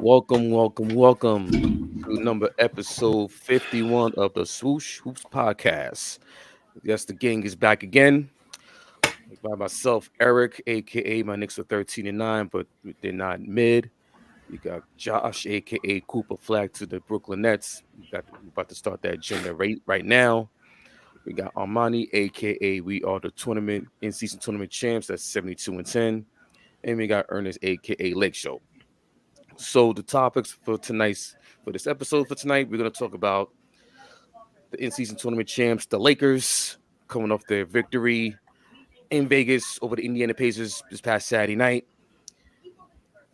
Welcome to episode 51 of the Swoosh Hoops podcast. Yes, the gang is back again. By myself, Eric, aka my Knicks are 13-9, but they're not mid. We got Josh, aka Cooper Flag to the Brooklyn Nets. We're about to start that agenda right now. We got Armani, aka we are the tournament in-season tournament champs. That's 72-10. And we got Ernest, aka Lake Show. So the topics for this episode for tonight, we're gonna talk about the in-season tournament champs, the Lakers, coming off their victory in Vegas over the Indiana Pacers this past Saturday night.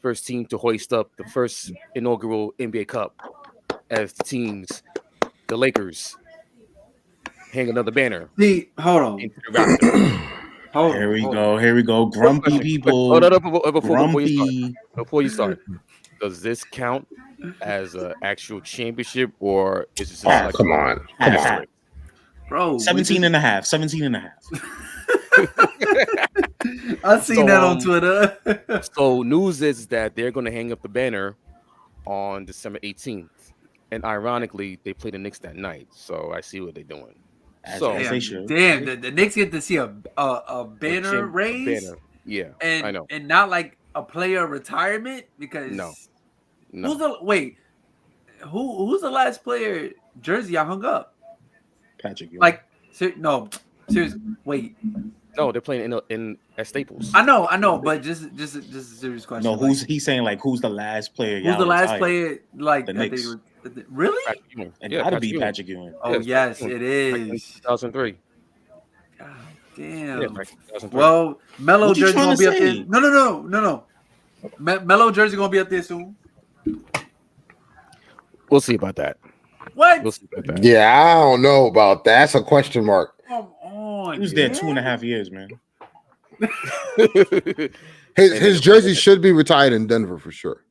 First team to hoist up the first inaugural NBA Cup as the teams, the Lakers, hang another banner. See, hold on. Into the rafters. Here we go. Grumpy people. Before you start, does this count as an actual championship, or is it just come on, bro? 17 and a half. 17 and a half. I seen that on Twitter. So news is that they're going to hang up the banner on December 18th, and ironically, they play the Knicks that night. So I see what they're doing. Damn, the Knicks get to see a banner raised. Yeah, and, I know, and not like a player retirement because no. Who's the last player jersey I hung up? Patrick Ewing. Like seriously. Wait. No, they're playing in at Staples. I know, but just a serious question. No, who's saying like who's the last player? Who's the last player like the Knicks? Really? It gotta be Patrick Ewing. Oh yes, it is. 2003. God damn. Yeah, well, Melo jersey gonna be up there. No. Melo jersey gonna be up there soon. We'll see about that. What? We'll see about that. Yeah, I don't know about that. That's a question mark. Come on. He was there 2.5 years, man. His jersey should be retired in Denver for sure.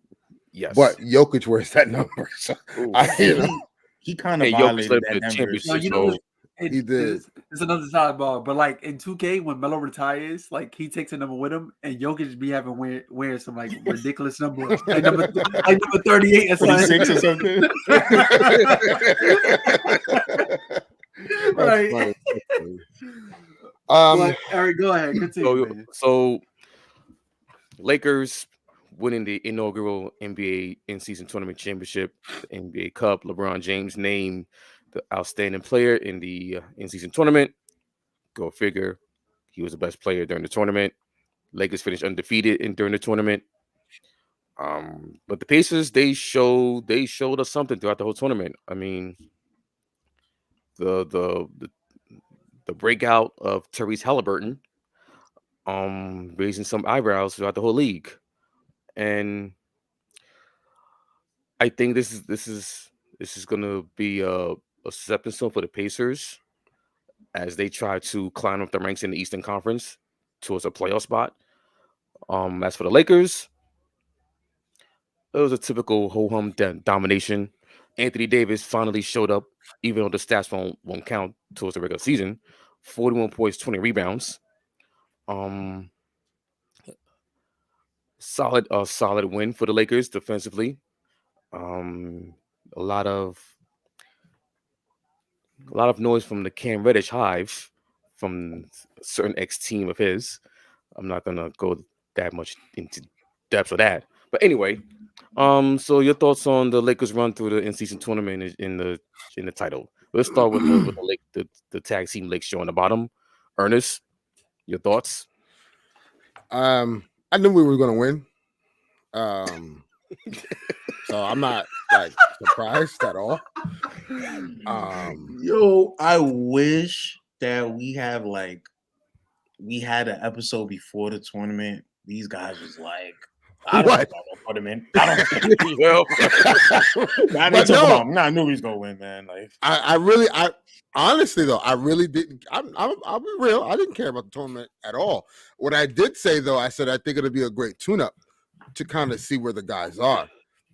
Yes, but Jokic wears that number. So he kind of violated that championship. He did. It's another sidebar, but like in 2K when Melo retires, like he takes a number with him, and Jokic be having wear some like ridiculous number, like number 38 or something. 36 or something. Right. Eric, go ahead. Continue. So Lakers winning the inaugural NBA in-season tournament championship, the NBA Cup. LeBron James named the outstanding player in the in-season tournament. Go figure. He was the best player during the tournament. Lakers finished undefeated during the tournament. But the Pacers, they showed us something throughout the whole tournament. I mean, the breakout of Tyrese Halliburton, raising some eyebrows throughout the whole league, and I think this is going to be a stepping stone for the Pacers as they try to climb up the ranks in the Eastern Conference towards a playoff spot. As for the Lakers, it was a typical ho-hum domination. Anthony Davis finally showed up, even though the stats won't count towards the regular season. 41 points, 20 rebounds. Solid win for the Lakers defensively. A lot of noise from the Cam Reddish hive from a certain ex-team of his. I'm not gonna go that much into depth of that, but anyway. So your thoughts on the Lakers run through the in-season tournament in the title? Let's start with the tag team Lake Show on the bottom. Ernest, your thoughts? I knew we were gonna win. So I'm not like surprised at all. I wish that we had an episode before the tournament. These guys was like, I don't put him in. I knew he was gonna win, man. Like I honestly though, I really didn't. I'll be real. I didn't care about the tournament at all. What I did say though, I said I think it'll be a great tune-up to kind of see where the guys are.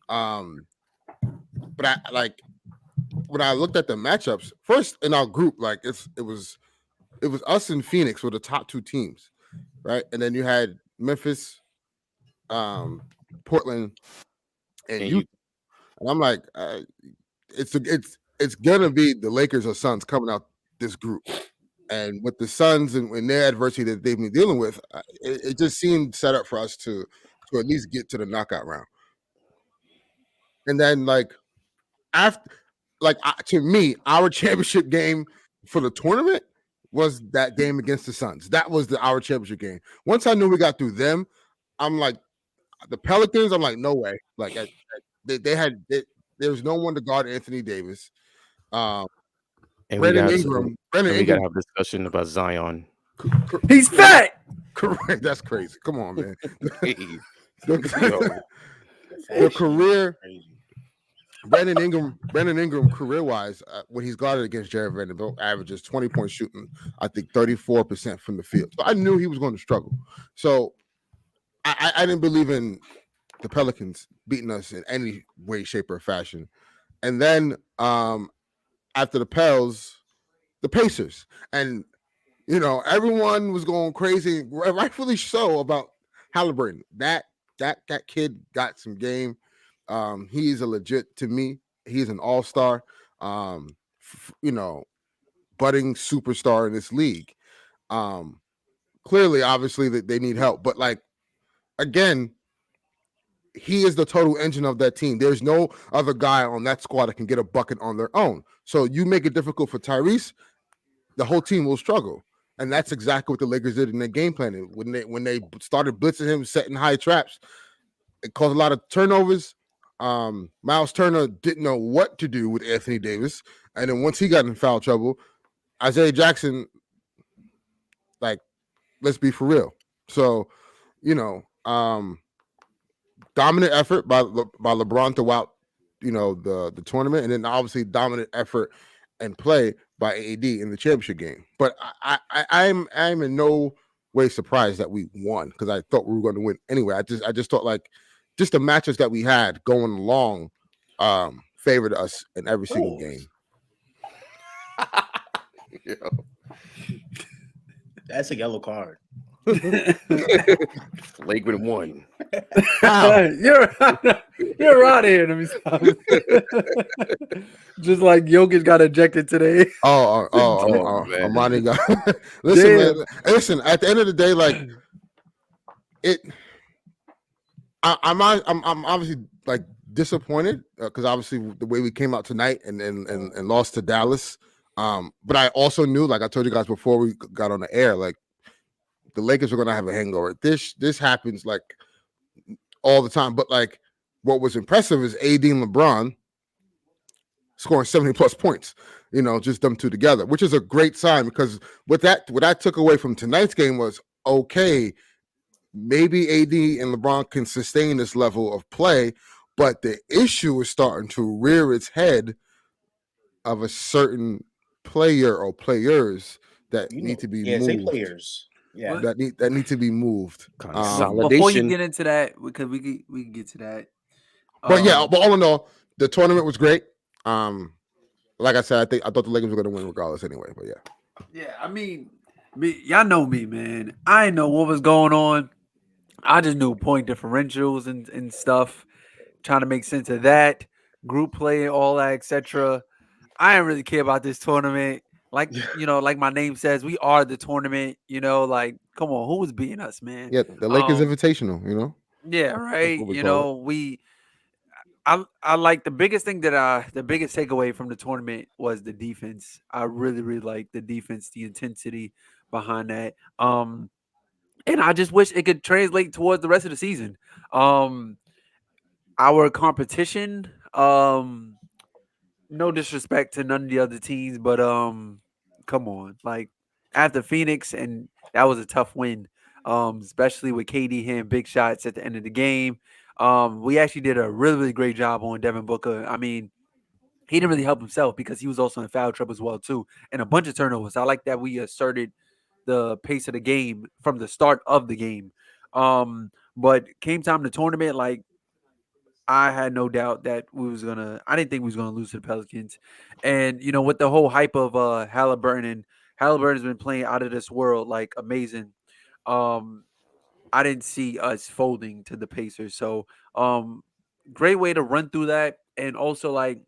But I like when I looked at the matchups first in our group, like it was us and Phoenix were the top two teams, right? And then you had Memphis, Portland, and And you, and I'm like, it's gonna be the Lakers or Suns coming out this group, and with the Suns and their adversity that they've been dealing with, it just seemed set up for us to at least get to the knockout round, and then like after, like to me, our championship game for the tournament was that game against the Suns. That was our championship game. Once I knew we got through them, I'm like the Pelicans. I'm like, no way. Like there was no one to guard Anthony Davis. and we Brandon got Ingram. Brandon and we got to Ingram. have a discussion about Zion. He's fat. Correct. That's crazy. Come on, man. Hey, The Fashion career. is crazy. Brandon Ingram, career-wise, when he's guarded against Jared Vanderbilt, averages 20-point shooting. I think 34% from the field. So I knew he was going to struggle. So I didn't believe in the Pelicans beating us in any way, shape, or fashion. And then after the Pels, the Pacers, and everyone was going crazy, rightfully so, about Halliburton. That kid got some game. He's a legit, to me, he's an all-star, budding superstar in this league. Clearly, obviously, that they need help, but like again, he is the total engine of that team. There's no other guy on that squad that can get a bucket on their own. So you make it difficult for Tyrese, the whole team will struggle. And that's exactly what the Lakers did in their game planning. When they started blitzing him, setting high traps, it caused a lot of turnovers. Miles Turner didn't know what to do with Anthony Davis. And then once he got in foul trouble, Isaiah Jackson, like, let's be for real. So, dominant effort by LeBron throughout, the tournament, and then obviously dominant effort and play by AD in the championship game. But I'm in no way surprised that we won, because I thought we were going to win anyway. I just thought like just the matches that we had going along favored us in every single game. yeah. That's a yellow card. Flagrant one. You're out of here. Let me stop. Just like Jokic got ejected today. man. Armani got. Listen. At the end of the day, like it. I'm obviously like disappointed because obviously the way we came out tonight and lost to Dallas. But I also knew, like I told you guys before we got on the air, like the Lakers are going to have a hangover. This happens like all the time. But like what was impressive is AD and LeBron scoring 70 plus points, just them two together, which is a great sign, because what I took away from tonight's game was, okay, maybe AD and LeBron can sustain this level of play, but the issue is starting to rear its head of a certain player or players that need to be moved. Say players. Yeah, that need to be moved. Before you get into that, because we can get to that. But all in all, the tournament was great. Like I said, I thought the Lakers were going to win regardless anyway. But yeah. I mean, y'all know me, man. I didn't know what was going on. I just knew point differentials and stuff, trying to make sense of that, group play, all that, etc. I didn't really care about this tournament. Like, like my name says, we are the tournament, like, come on, who was beating us, man? Yeah, the Lakers Invitational, Yeah, right. I like the biggest thing the biggest takeaway from the tournament was the defense. I really, really like the defense, the intensity behind that. And I just wish it could translate towards the rest of the season. Our competition, no disrespect to none of the other teams, but come on, like after Phoenix, and that was a tough win, especially with KD hitting big shots at the end of the game. We actually did a really, really great job on Devin Booker. I mean, he didn't really help himself because he was also in foul trouble as well too, and a bunch of turnovers. I like that we asserted the pace of the game from the start of the game. But came time to tournament, like I had no doubt that I didn't think we was gonna lose to the Pelicans. And with the whole hype of Halliburton, and Halliburton's been playing out of this world, like amazing. I didn't see us folding to the Pacers. So great way to run through that. And also, like,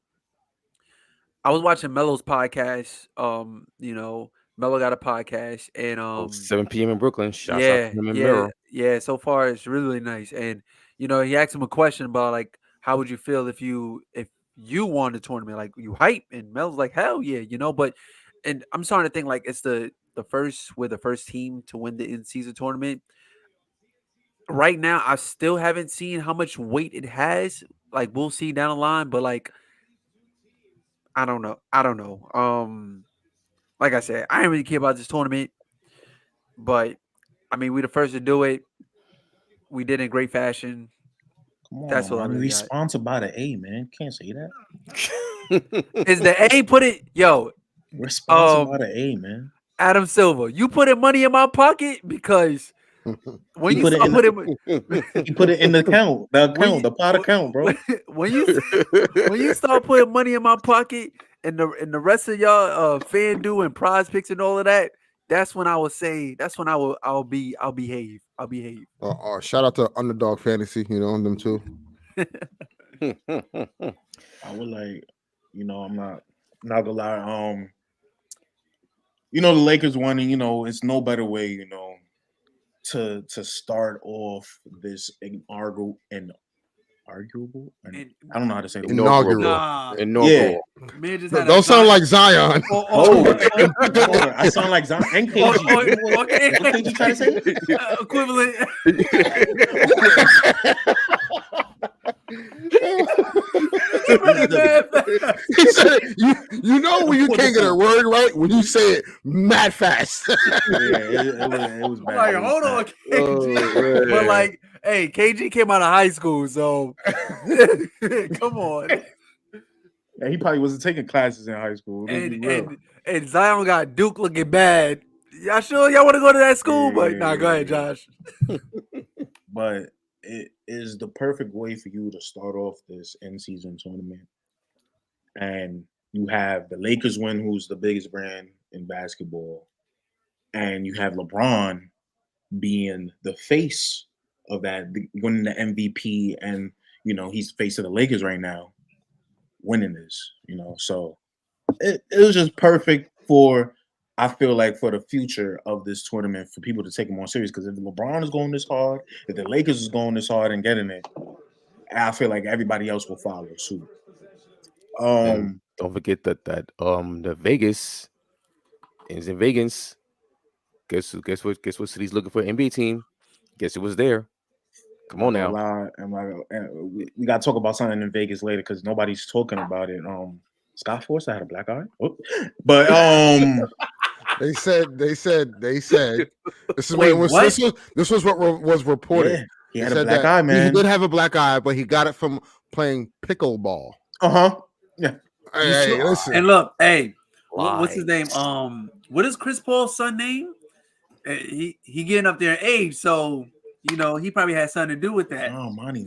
I was watching Melo's podcast. Melo got a podcast, and 7 p.m. in Brooklyn. Shouts out yeah, to him and yeah, Mirror. yeah. So far, it's really, really nice. And he asked him a question about like, how would you feel if you won the tournament? Like, you hype? And Mel's like, hell yeah, But and I'm starting to think like it's we're the first team to win the in season tournament. Right now, I still haven't seen how much weight it has. Like, we'll see down the line, but like, I don't know. I don't know. Like I said, I didn't really care about this tournament, but I mean, we the first to do it. We did it in great fashion. Come That's on, what I man. really We got. sponsored by the A, man. Can't say that. Is the A put it? Yo, We're sponsored by the A, man. Adam Silver, you putting money in my pocket because when He you put it start in putting He put it in the account, when the pot account, bro. when you start putting money in my pocket and the rest of y'all FanDuel and Prize Picks and all of that, that's when I will say I'll behave. I'll behave. Shout out to Underdog Fantasy, them too. I would like, I'm not gonna lie. The Lakers won, and it's no better way, to start off this arguable, and I don't know how to say the Inaugural. Nah, Inaugural. man just No, had don't sound like Zion. Hold on. I sound like Zion and KG. What KG trying to say? Equivalent. He said, you know when you can't get a word right when you say it mad fast. Yeah, it was I'm bad. like, It was hold bad. on, KG. But like, hey, KG came out of high school, so come on. Yeah, he probably wasn't taking classes in high school. Let's be real. And Zion got Duke looking bad. Y'all sure y'all want to go to that school? But nah, go ahead, Josh. But it is the perfect way for you to start off this in-season tournament. And you have the Lakers win, who's the biggest brand in basketball. And you have LeBron being the face of that, winning the MVP. And, he's the face of the Lakers right now, winning this, So it was just perfect I feel like, for the future of this tournament, for people to take it more serious. Because if LeBron is going this hard, if the Lakers is going this hard and getting it, I feel like everybody else will follow suit. And don't forget that the Vegas is in Vegas. Guess what city's looking for an NBA team? Guess it was there. Come on now. We gotta talk about something in Vegas later because nobody's talking about it. Scott Forster had a black eye, but They said this is Wait, what this was what was reported. Yeah, he had a black eye, man. He did have a black eye, but he got it from playing pickleball. Yeah. Hey, listen. And look, hey, what's his name? What is Chris Paul's son name? He getting up there in age, so he probably had something to do with that. No, Monty.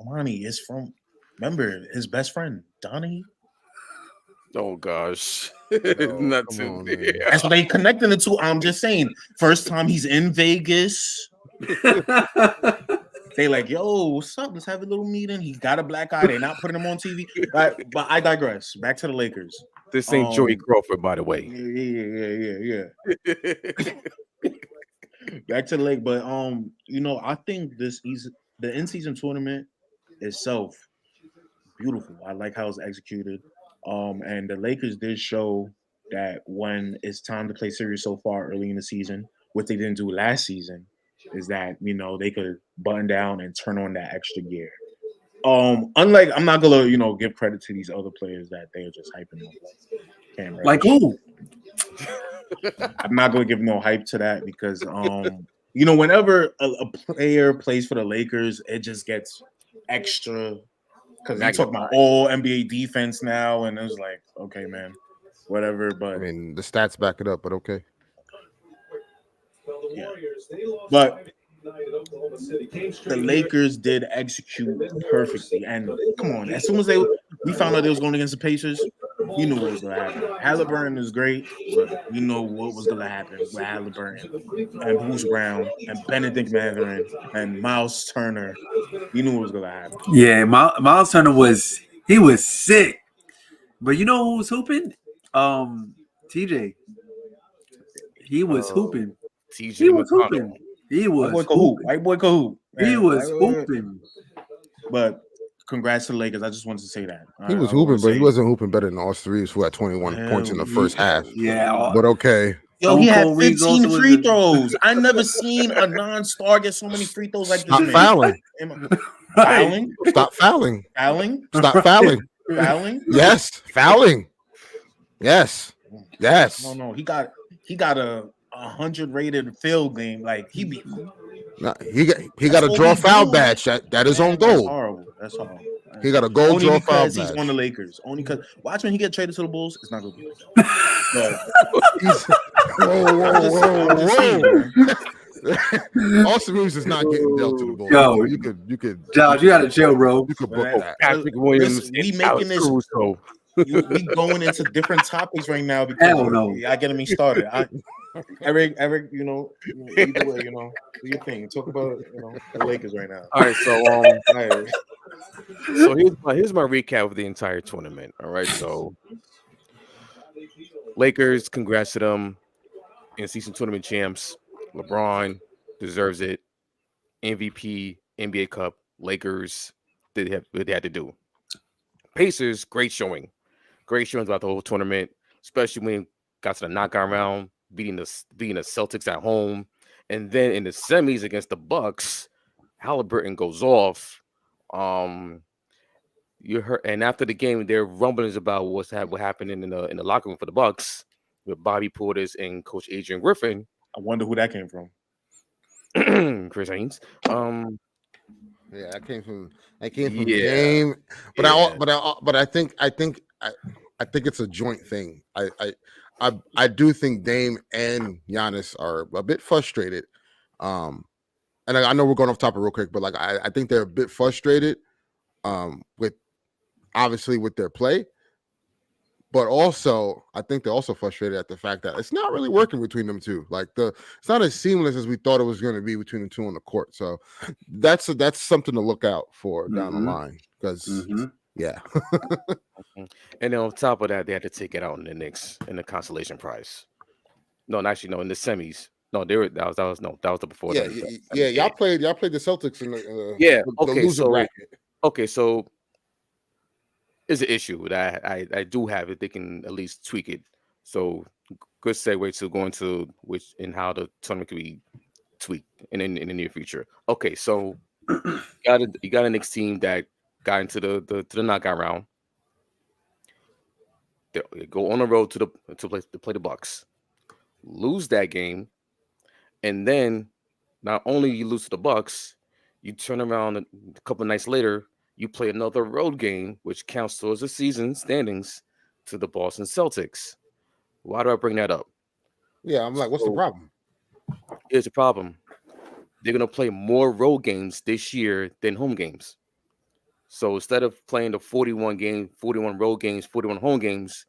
Monty is from. Remember his best friend Donnie. Oh gosh. Not too. That's what they connecting it to. I'm just saying, first time he's in Vegas. They like, yo, what's up? Let's have a little meeting. He got a black eye. They're not putting him on TV. But I digress. Back to the Lakers. This ain't Joey Crawford, by the way. Yeah. Back to the Lake. But I think the in-season tournament itself, beautiful. I like how it's executed. And the Lakers did show that when it's time to play serious so far early in the season, what they didn't do last season is that, they could button down and turn on that extra gear. Unlike, I'm not gonna, give credit to these other players that they are just hyping up. Like who? I'm not gonna give no hype to that because, whenever a player plays for the Lakers, it just gets extra. Because they talk about all NBA defense now, and it was like, okay, man, whatever. But I mean, the stats back it up, but okay. Yeah. But the Lakers did execute perfectly, and come on, as soon as we found out they was going against the Pacers, We knew what was gonna happen. Halliburton is great, but we know what was gonna happen with Halliburton and Bruce Brown and Benedict Mathurin and Miles Turner. We knew what was gonna happen. Yeah, Miles Turner was sick. But you know who was hooping? TJ. He was hooping. TJ He was McConnell. hooping. He White boy was can hoop. hooping. White boy can hoop. He man. was hooping. But congrats to the Lakers. I just wanted to say that. He was I wanna hooping, but he say- wasn't hooping better than Austin Reeves, who had 21 points in the first half. Yeah. But okay. Yo, he had Stone Cold Reeves 15 also free was throws. I never seen a non-star get so many free throws like this. Stop man. fouling. Fouling? Stop fouling. Fouling? Stop fouling. Fouling? Yes, fouling. Yes. Yes. No. He got a 100 rated field game. Like he be No, he got a draw foul badge. That is on That's gold. horrible. That's horrible. He got a gold Only draw foul because he's badge. on the Lakers. Only because watch when he get traded to the Bulls, it's not gonna be. But I'm just saying, man. Austin Reeves is not getting dealt to the Bulls. Yo, you could. Josh, you gotta chill, bro. You could book Man, that. Patrick Williams. we and making Alex this- Caruso. We going into different topics right now because Hell no. y'all getting me started. Eric, either way, do your thing. Talk about the Lakers right now. All right, so All right. so here's my recap of the entire tournament. All right, so Lakers, congrats to them, in-season tournament champs. LeBron deserves it. MVP, NBA Cup. Lakers did what they had to do. Pacers, great showing throughout the whole tournament, especially when it got to the knockout round, beating the Celtics at home, and then in the semis against the Bucks, Halliburton goes off. You heard, and after the game, there are rumblings about what happened in the locker room for the Bucks with Bobby Portis and Coach Adrian Griffin. I wonder who that came from. Chris Haynes. Yeah, that came from the Yeah. game. But I think it's a joint thing. I do think Dame and Giannis are a bit frustrated. And I know we're going off topic real quick, but like I think they're a bit frustrated with obviously with their play. But also, I think they're also frustrated at the fact that it's not really working between them two. Like it's not as seamless as we thought it was going to be between the two on the court. So that's something to look out for down the line. Because yeah. And then on top of that, they had to take it out in the Knicks in the consolation prize. No, actually, no, in the semis. No, that was the before. Y'all played the Celtics in the okay, the loser so bracket. Okay, so it's an issue that I do have if they can at least tweak it. So good segue to go into how the tournament can be tweaked in the near future. Okay, so you got a Knicks team that got into the knockout round. They go on the road to play the Bucks, lose that game, and then not only you lose to the Bucks, you turn around a couple of nights later, you play another road game, which counts towards the season standings, to the Boston Celtics. Why do I bring that up? Yeah, I'm like, what's the problem? Here's the problem. They're going to play more road games this year than home games. So instead of playing the 41 road games, 41 home games,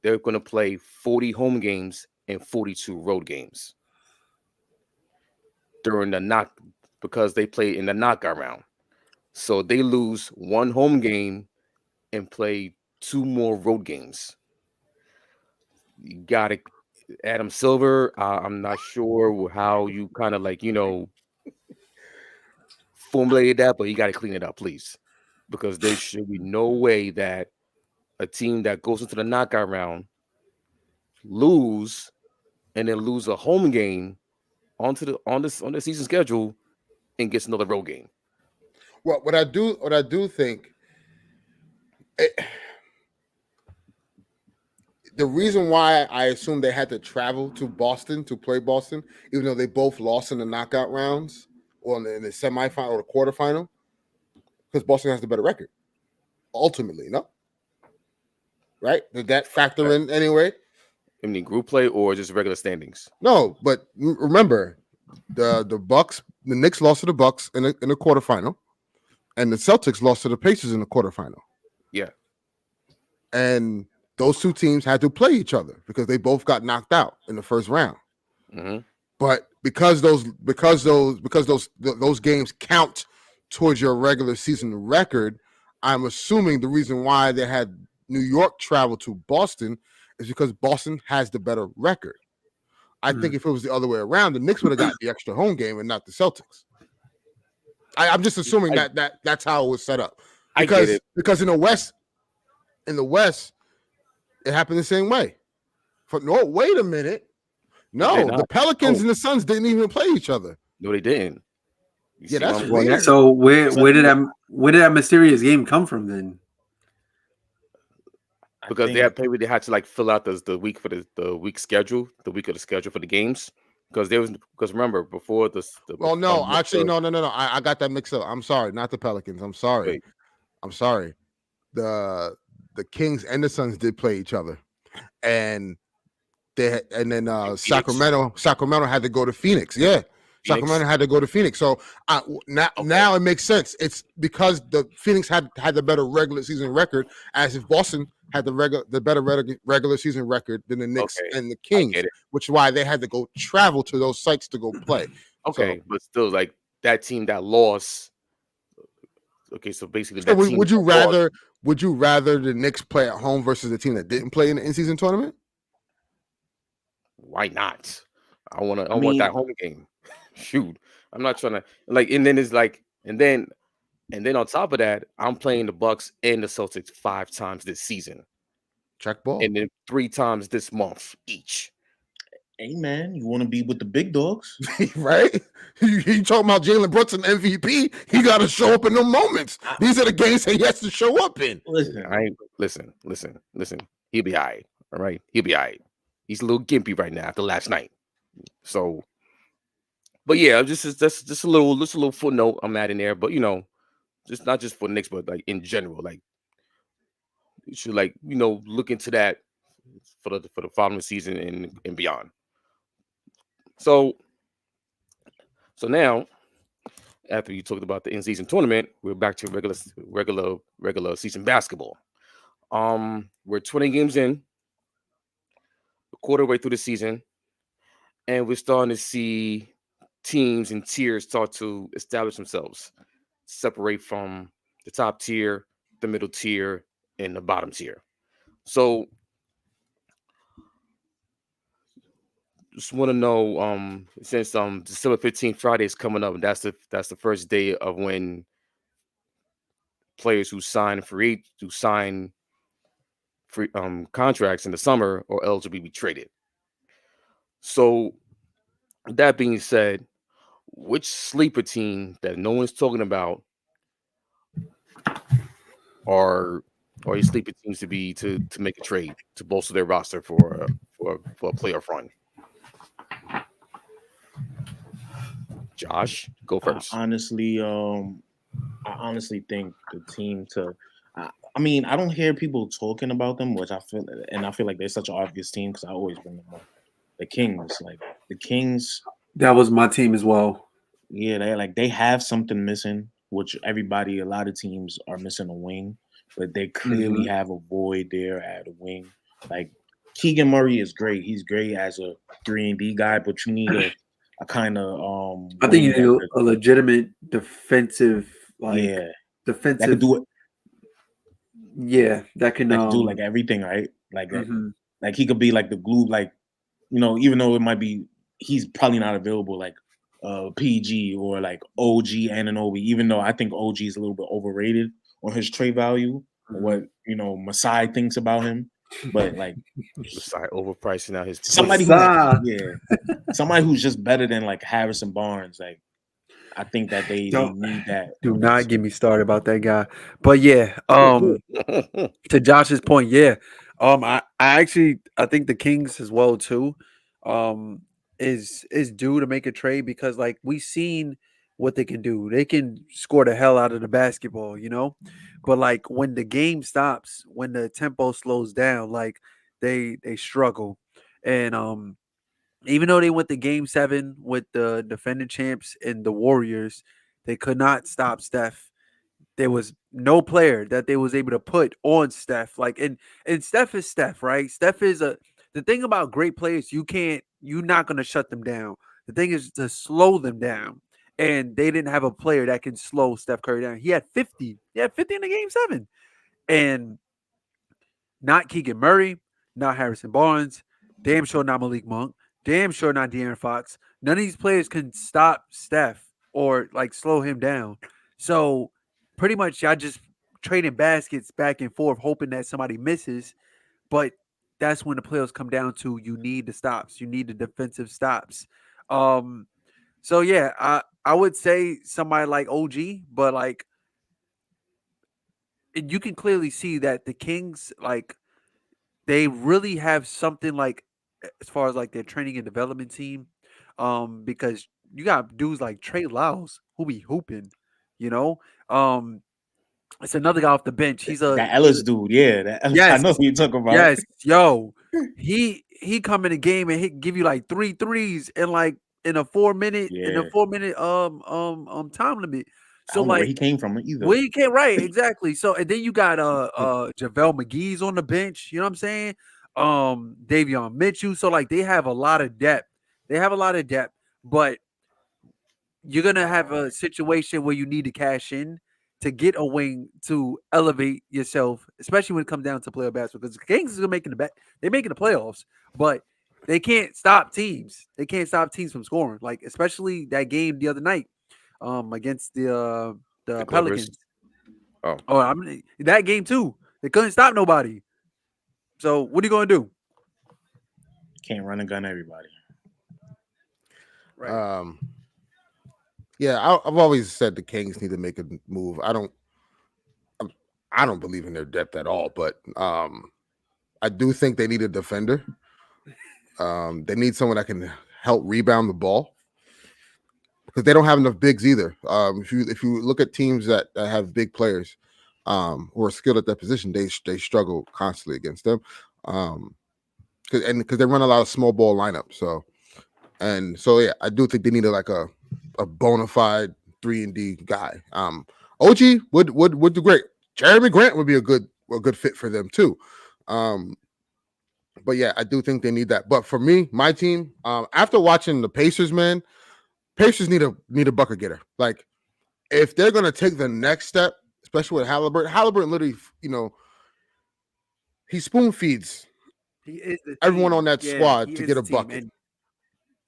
they're going to play 40 home games and 42 road games because they play in the knockout round. So they lose one home game and play 2 more road games. You got it, Adam Silver. I'm not sure how you kind of formulated that, but you got to clean it up, please, because there should be no way that a team that goes into the knockout round lose a home game on the season schedule and gets another road game. Well, what I do think, the reason why I assume they had to travel to Boston to play Boston, even though they both lost in the knockout rounds or in the semifinal or the quarterfinal, because Boston has the better record. Ultimately, no? Right? Did that factor in anyway? I mean, group play or just regular standings? No, but remember, the Bucks, the Knicks lost to the Bucks in the quarterfinal, and the Celtics lost to the Pacers in the quarterfinal. Yeah. And those two teams had to play each other because they both got knocked out in the first round. Mm-hmm. But because those games count towards your regular season record, I'm assuming the reason why they had New York travel to Boston is because Boston has the better record. I think if it was the other way around, the Knicks would have got the extra home game and not the Celtics. I'm just assuming that's how it was set up. I get it. Because in the West, it happened the same way. No, wait a minute. No, the Pelicans and the Suns didn't even play each other. No, they didn't. Yeah, that's weird. So where did that mysterious game come from then? Because they had to like fill out the week for the week schedule, the week of the schedule for the games. Because remember before this. Well, no, actually, no. I got that mixed up. I'm sorry, not the Pelicans. I'm sorry. Wait. I'm sorry. The Kings and the Suns did play each other, and then Sacramento had to go to Phoenix. Yeah. Sacramento had to go to Phoenix. So now it makes sense. It's because the Phoenix had the better regular season record, as if Boston had the better regular season record than the Knicks and the Kings, which is why they had to go travel to those sites to go play. Okay, so, but still, like that team that lost. Okay, so basically, would you rather the Knicks play at home versus the team that didn't play in the in-season tournament? Why not? I want that home game. Shoot, I'm not trying to and then it's like, and then on top of that, I'm playing the Bucks and the Celtics 5 times this season. Check ball. And then 3 times this month each. Hey man, you want to be with the big dogs, right? You talking about Jalen Brunson MVP? He got to show up in the moments. These are the games he has to show up in. Listen. He'll be all right. All right, he'll be all right. He's a little gimpy right now after last night. So, but yeah, just a little footnote I'm adding there. But just not just for Knicks, but like in general, like you should look into that for the following season and beyond. So now, after you talked about the in-season tournament, we're back to regular season basketball. We're 20 games in, a quarter way through the season, and we're starting to see teams and tiers start to establish themselves, separate from the top tier, the middle tier, and the bottom tier. So just want to know, since December 15th, Friday is coming up, and that's the first day of when players who sign free contracts in the summer are eligible to be traded. So that being said, which sleeper team that no one's talking about are your sleeper teams to make a trade to bolster their roster for a playoff run? Josh, go first. I honestly think the team to. I mean, I don't hear people talking about them, which I feel like they're such an obvious team because I always bring them up. The Kings. That was my team as well. Yeah, they have something missing, which a lot of teams are missing a wing, but they clearly have a void there at a wing. Like Keegan Murray is great; he's great as a 3-and-D guy, but you need a kind of I think you need a legitimate defensive defensive that can do it. Yeah, that can do like everything, right? Like he could be like the glue, like even though it might be he's probably not available like PG or like OG Anunoby, even though I think OG is a little bit overrated on his trade value, what Masai thinks about him, but like Masai overpricing out his somebody somebody who's just better than like Harrison Barnes. Like I think that they need that. Do not get me started about that guy. But yeah, to Josh's point, yeah. I think the Kings as well too is due to make a trade because like we've seen what they can do. They can score the hell out of the basketball, But like when the game stops, when the tempo slows down, like they struggle. And even though they went to Game 7 with the defending champs and the Warriors, they could not stop Steph. there was no player that they was able to put on Steph. Like, and Steph is Steph, right? Steph is the thing about great players, you're not gonna shut them down. The thing is to slow them down. And they didn't have a player that can slow Steph Curry down. He had 50. He had 50 in the game 7. And not Keegan Murray, not Harrison Barnes, damn sure not Malik Monk, damn sure not De'Aaron Fox. None of these players can stop Steph or like slow him down. So pretty much y'all just trading baskets back and forth, hoping that somebody misses. But that's when the playoffs come down to you need the stops. You need the defensive stops. So yeah, I would say somebody like OG, but like you can clearly see that the Kings, like, they really have something like as far as like their training and development team. Because you got dudes like Trey Lyles who be hooping, you know. It's another guy off the bench. That Ellis dude, yeah. That Ellis, I Yes, know who you talking about. yes, yo. He come in the game and he give you like 3 threes in a 4 minute Yeah. time limit. I So don't know where like he came from either. where you can't right, exactly. So and then you got JaVale McGee's on the bench, you know what I'm saying? Davion Mitchell. So like they have a lot of depth. But you're gonna have a situation where you need to cash in to get a wing to elevate yourself, especially when it comes down to playoff basketball. Because the Kings are making they're making the playoffs, but they can't stop teams. They can't stop teams from scoring. Like especially that game the other night, against the Clippers. Pelicans. Oh, I mean that game too. They couldn't stop nobody. So what are you gonna do? Can't run and gun everybody. Right. Yeah, I've always said the Kings need to make a move. I don't believe in their depth at all, but I do think they need a defender. They need someone that can help rebound the ball because they don't have enough bigs either. If you look at teams that have big players who are skilled at that position, they struggle constantly against them because they run a lot of small ball lineups. So yeah, I do think they need a bona fide 3-and-D guy. OG would do great. Jeremy Grant would be a good fit for them too. But yeah, I do think they need that. But for me, my team, after watching the Pacers, man, Pacers need a bucket getter. Like if they're gonna take the next step, especially with Halliburton literally, he spoon feeds everyone on that squad to get a bucket.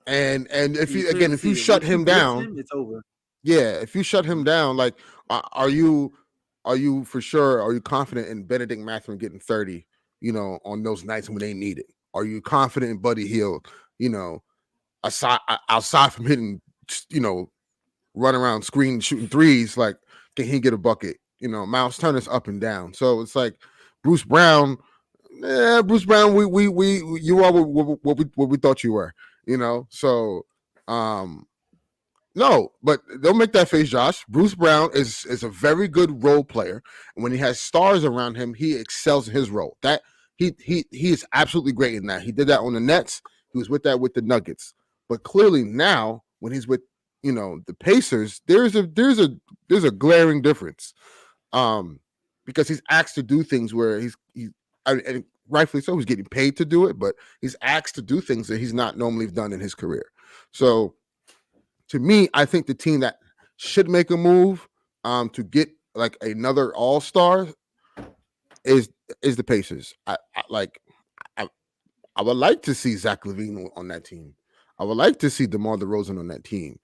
And if you shut him down, it's over. Yeah, if you shut him down, like, are you for sure? Are you confident in Benedict Mathurin getting 30? On those nights when they need it. Are you confident in Buddy Hield? Outside from hitting, run around screen shooting threes, like, can he get a bucket? Miles Turner's up and down. So it's like Bruce Brown. Bruce Brown, you are what we thought you were. So no, but don't make that face, Josh. Bruce Brown is a very good role player, and when he has stars around him, he excels in his role. That he is absolutely great in that. He did that on the Nets. He was with the Nuggets. But clearly now, when he's with the Pacers, there's a glaring difference, because he's asked to do things where and rightfully so, he's getting paid to do it, but he's asked to do things that he's not normally done in his career. So, to me, I think the team that should make a move to get like another all-star is the Pacers. I would like to see Zach LaVine on that team. I would like to see DeMar DeRozan on that team,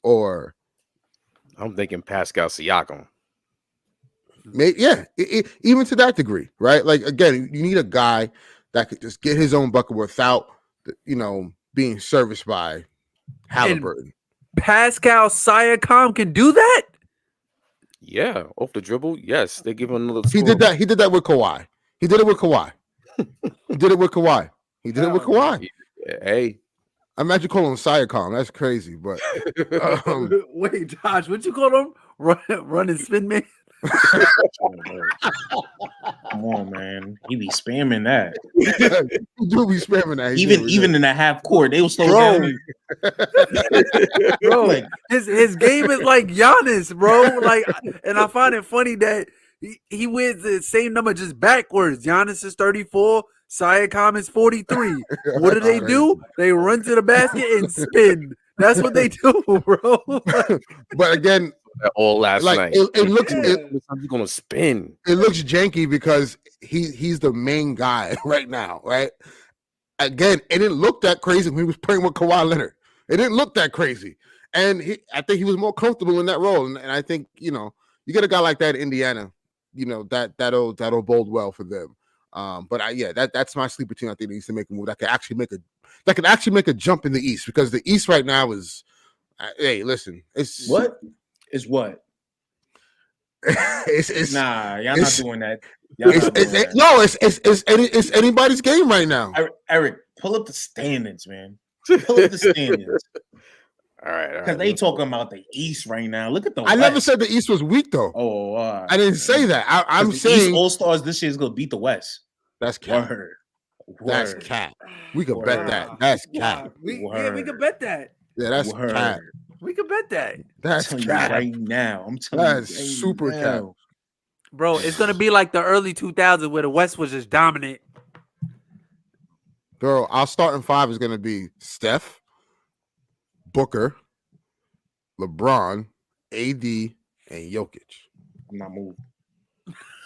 or I'm thinking Pascal Siakam. Even to that degree, right? Like, again, you need a guy that could just get his own bucket without, being serviced by Halliburton. And Pascal Siakam can do that? Yeah, off the dribble. Yes, they give him another score. He did that. He did that with Kawhi. He did it with Kawhi. Hey, I imagine calling him Siakam. That's crazy, but wait, Josh, what you call him? Running spin man? Come on, man. He be spamming that. He do be spamming that. Even in the half court, they will slow Bro. down. Bro, Like, his game is like Giannis, bro. Like, and I find it funny that he wears the same number just backwards. Giannis is 34, Siakam is 43. What do they do? They run to the basket and spin. That's what they do, bro. But again, all last like night. it looks He's gonna spin. it looks janky because he's the main guy right now, right? Again, it didn't look that crazy when he was playing with Kawhi Leonard. It didn't look that crazy, and I think he was more comfortable in that role. And I think you get a guy like that in Indiana, that'll bode well for them. But that's my sleeper team. I think needs to make a move that could actually make a jump in the East, because the East right now is. Hey, listen, it's what? it's nah, y'all not doing that. It's anybody's game right now. Eric, pull up the standings, man. Pull up the standings. All right. Because they talking about the East right now. Look at the I never said the East was weak, though. Oh, I didn't say that. I'm the saying East All-Stars this year is going to beat the West. That's cap. Word. That's cap. We could bet that. That's cap. We could bet that. Yeah, that's cap. We could bet that. That's cap. Right now. I'm telling that's you. That's super cap. Bro, it's going to be like the early 2000s where the West was just dominant. Bro, our starting five is going to be Steph, Booker, LeBron, AD, and Jokic. I'm not moving.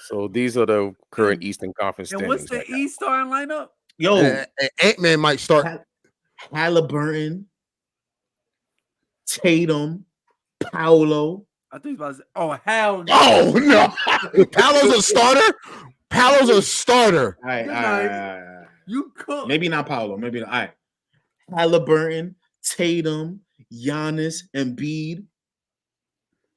So these are the current Eastern Conference And standings. what's the right now. East starting lineup? Yo, And Ant-Man might start. Halliburton, Tatum, Paolo. I think he's about to say, oh, hell no. Oh, no. Paolo's a starter? Paolo's a starter. All right. You could. Maybe not Paolo. Maybe not. All right. Halliburton, Tatum, Giannis, Embiid.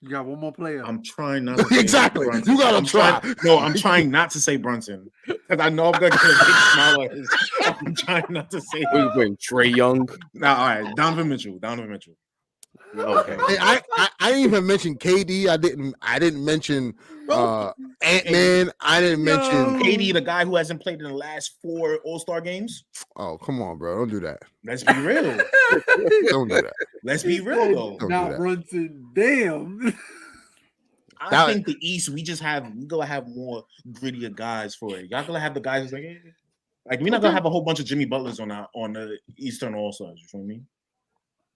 You got one more player. I'm trying not to say Exactly. Brunson. You gotta try. I'm trying not to say Brunson because I know I'm gonna get a big smile at his. I'm trying not to say. What you Trey Young? Nah, all right. Donovan Mitchell. Okay. Hey, I didn't even mention KD. I didn't mention Ant-Man. I didn't mention KD, the guy who hasn't played in the last 4 All-Star games. Oh, come on, bro. Don't do that. Let's be real. Don't do that. Let's be real though. Don't Not do that. Brunson. Damn. I think the East, we gonna have more grittier guys for it. Y'all gonna have the guys like we're not gonna have a whole bunch of Jimmy Butlers on the Eastern All Stars. You feel me?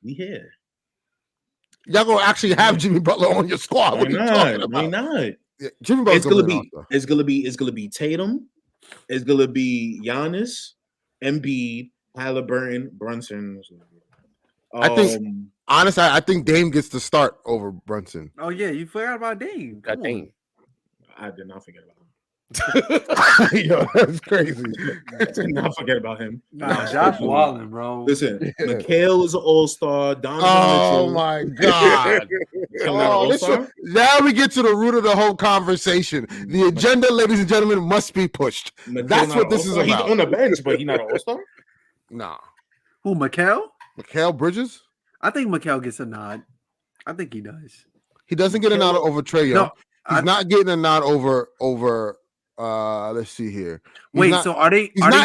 We here. Y'all gonna actually have Jimmy Butler on your squad? What are you talking about? Why not? Yeah, Jimmy Butler's It's gonna be Tatum. It's gonna be Giannis, Embiid, Halliburton, Brunson. I think Dame gets the start over Brunson. Oh, yeah. You forgot about Dame. That Dame. I did not forget about him. Yo, that's crazy. I did not forget about him. Nah, Josh Wallen, bro. Listen, Mikhail is an all-star. Donovan Oh Mitchell. my God. Now we get to the root of the whole conversation. The agenda, ladies and gentlemen, must be pushed. That's what this is about. He's on the bench, but he's not an all-star? Nah. Who, Mikal? Mikal Bridges? I think Mikal gets a nod. I think he does. He doesn't get a nod over Trey Young. No, He's not getting a nod over let's see here. He's not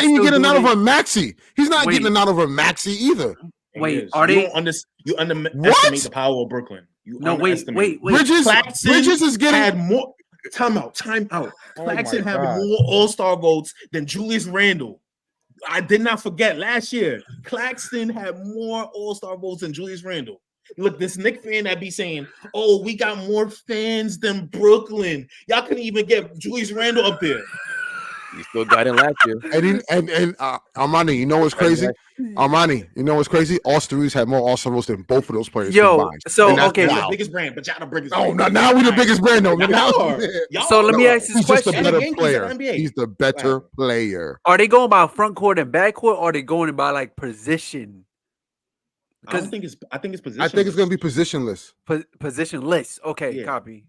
even getting a nod over Maxey. He's not getting a nod over Maxey either. Wait, you underestimate the power of Brooklyn. Wait. Bridges is getting had more time out. Claxton had more all-star votes than Julius Randle. I did not forget last year. Claxton had more all-star votes than Julius Randle. Look, this Knicks fan that be saying, "Oh, we got more fans than Brooklyn." Y'all couldn't even get Julius Randle up there. You still got in last year. And Armani, you know what's crazy? Armani, you know what's crazy? Austin Reeves had more all-star votes than both of those players. Combined. Okay, the biggest brand, but y'all the biggest. Oh, now we the biggest brand though. So let me ask this question: He's just a better player. He's the better player. Are they going by front court and back court, or are they going by like position? I think it's position. I think it's gonna be positionless. Positionless. Okay, yeah. Copy.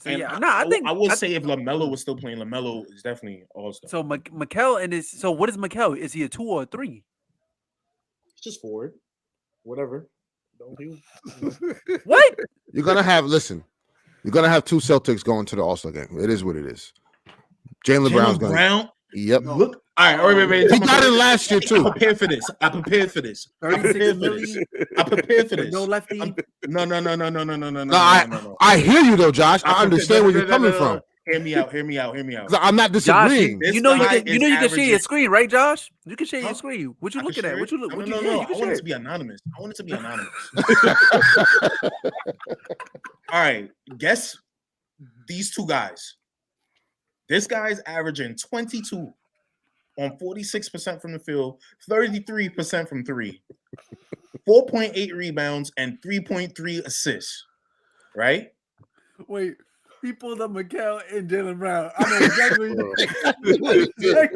So and yeah, I will say if LaMelo was still playing, LaMelo is definitely all-star. So Mikal and his. So what is Mikal? Is he a 2 or a 3? Just forward, whatever. Don't do. What? You're gonna have. Listen, You're gonna have two Celtics going to the All-Star game. It is what it is. Jaylen Brown's gonna. Brown. Yep. Look. All right. Wait. He got it last year too. I prepared for this. 36 I prepared for this. No lefty. No. I hear you though, Josh. I understand where you're coming from. Hear me out. 'Cause I'm not Josh, disagreeing. you know you can share your screen, right, Josh? You can share your screen. What you looking at? What you look? No. You I can want share it to be anonymous. All right. Guess these two guys. This guy's averaging 22 on 46% from the field, 33% from three, 4.8 rebounds, and 3.3 assists. Right? Wait. He pulled up Mikel and Jaylen Brown. I know exactly.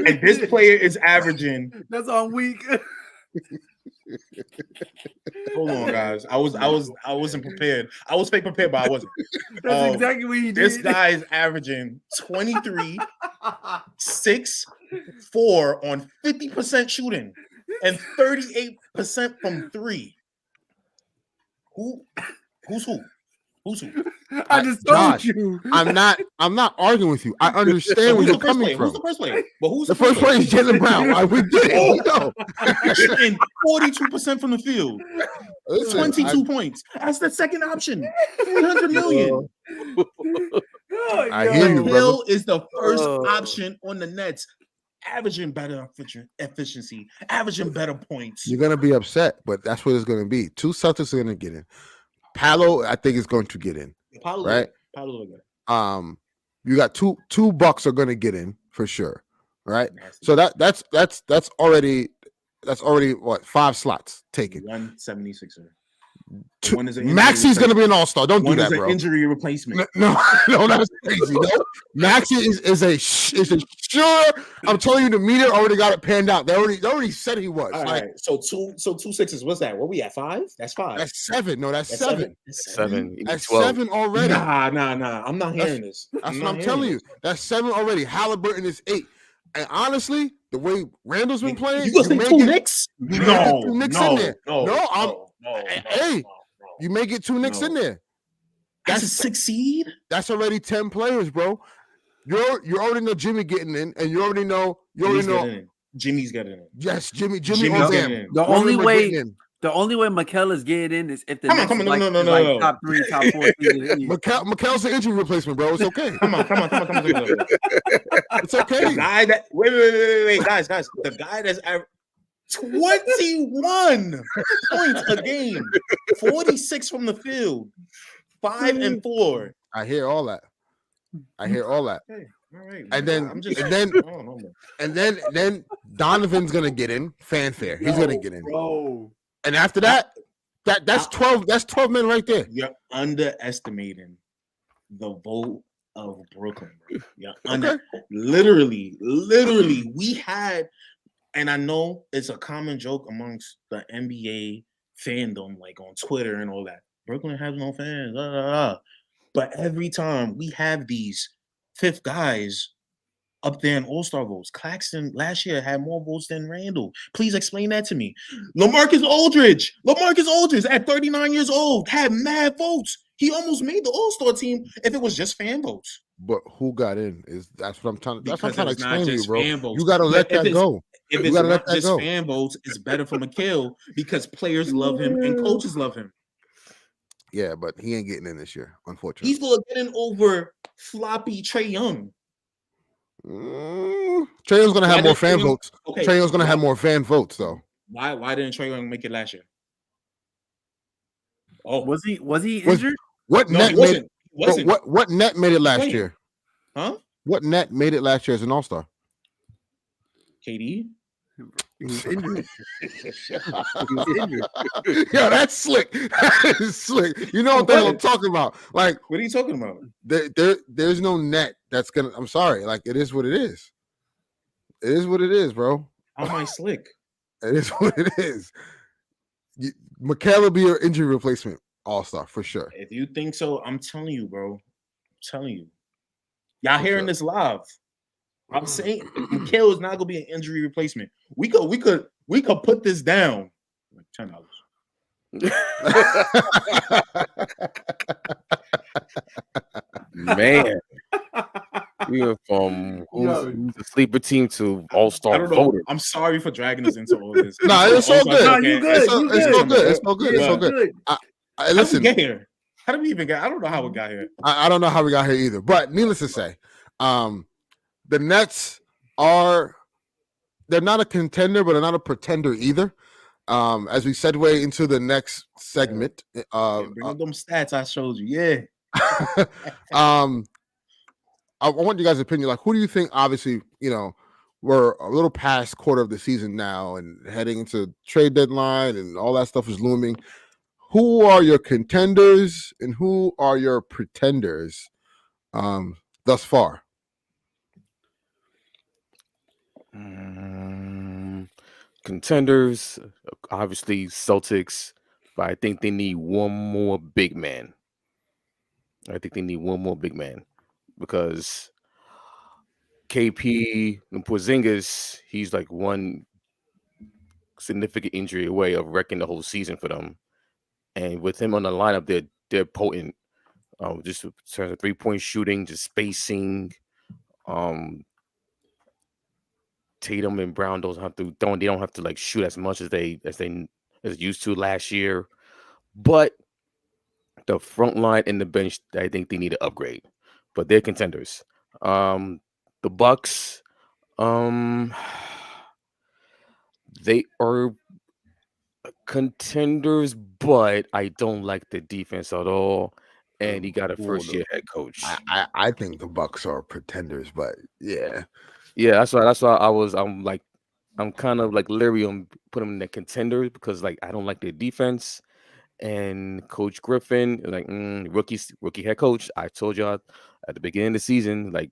And this player is averaging. That's on week. Hold on, guys. I wasn't prepared. I was fake prepared, but I wasn't. That's exactly what he did. This guy is averaging 23, 6, 4 on 50% shooting and 38% from three. Who's who? I just told Josh, you. I'm not arguing with you. I understand where you're coming from. Who's the first player? But who's The first player is Jaylen Brown. We did it. We know. Shooting 42% from the field. Listen, 22 points. That's the second option. 300 million. I hear you, Bill brother. is the first option on the Nets, averaging better efficiency, averaging better points. You're gonna be upset, but that's what it's gonna be. Two Celtics are gonna get in. Palo, I think, is going to get in. Right? You got two Bucks are gonna get in for sure. Right? So that's already what 5 slots taken. 176er. Maxi's going to be an all-star. Don't do that, bro. Injury replacement. No, that's crazy. No. Maxi is a sure. I'm telling you, the media already got it panned out. They already said he was. All right. So two sixes. What's that? What we at? 5? That's 5. That's 7. No, that's 7. 7. That's 12. 7 already. Nah. I'm not hearing this. That's what I'm telling you. That's 7 already. Halliburton is 8. And honestly, the way Randall's been playing, you gonna say 2 Knicks? No, in there. Hey, you may get 2 Knicks in there. That's a 6 seed. That's already 10 players, bro. You already know Jimmy getting in, and you already know Jimmy's getting in. Yes, Jimmy Jimmy's getting in. The only way Mikel is getting in is if the Nets no. top 3, top 4 seed. Mikel's an injury replacement, bro. It's okay. Come on. It's okay. The guy that wait, guys. The guy that's 21 points a game, 46 from the field, 5 and 4. I hear all that. Hey, all right. And then Donovan's gonna get in. Fanfare. He's gonna get in. Bro. And after that, that's 12. That's 12 men right there. You're underestimating the vote of Brooklyn. Literally, we had, and I know it's a common joke amongst the NBA fandom, like on Twitter and all that. Brooklyn has no fans, but every time we have these fifth guys up there in All-Star votes. Claxton last year had more votes than Randall. Please explain that to me. LaMarcus Aldridge at 39 years old had mad votes. He almost made the All-Star team if it was just fan votes. But who got in? That's what I'm trying to explain to you, bro. Votes. You got to let that go. If it's not just fan votes, it's better for Mikel because players love him and coaches love him. Yeah, but he ain't getting in this year, unfortunately. He's going to get in over floppy Trae Young. Trae Young's going to have more fan votes. Okay. Trae Young's going to have more fan votes, though. Why didn't Trae Young make it last year? Oh, was he injured? What net made it last year? Huh? What net made it last year as an All-Star? KD. He was injured. Yo, that's slick. That is slick. You know what I'm talking about? Like, what are you talking about? There's no net that's gonna. I'm sorry. Like, it is what it is. It is what it is, bro. How am I slick? It is what it is. Mikel will be your injury replacement All-Star for sure. If you think so, I'm telling you, bro. I'm telling you. Y'all hearing this live. I'm saying Mikel is not gonna be an injury replacement. We could put this down like $10. Man, we went from who's the sleeper team to I all-star don't know. voter. I'm sorry for dragging us into all this. Nah, it's all good. No, you good. It's all You good. good. It's all good. It's Yeah, all you good. good. How did we Listen, get here? How did we even get? I don't know how we got here. I don't know how we got here either. But needless to say, the Nets they're not a contender, but they're not a pretender either. As we segue into the next segment, Bring up them stats I showed you. Yeah. I want you guys' opinion. Like, who do you think? Obviously, we're a little past quarter of the season now, and heading into trade deadline, and all that stuff is looming. Who are your contenders, and who are your pretenders, thus far? Contenders, obviously Celtics, but I think they need one more big man. Because KP and Porzingis, he's like one significant injury away of wrecking the whole season for them. And with him on the lineup, they're potent. Just in terms of 3-point shooting, just spacing. Tatum and Brown don't have to like shoot as much as they used to last year. But the front line and the bench, I think they need to upgrade. But they're contenders. The Bucks, they are contenders, but I don't like the defense at all. And he got a first-year head coach. I think the Bucks are pretenders, but yeah. That's why I'm kind of like leery on putting them in the contenders because like I don't like their defense. And Coach Griffin, like rookie head coach. I told y'all at the beginning of the season, like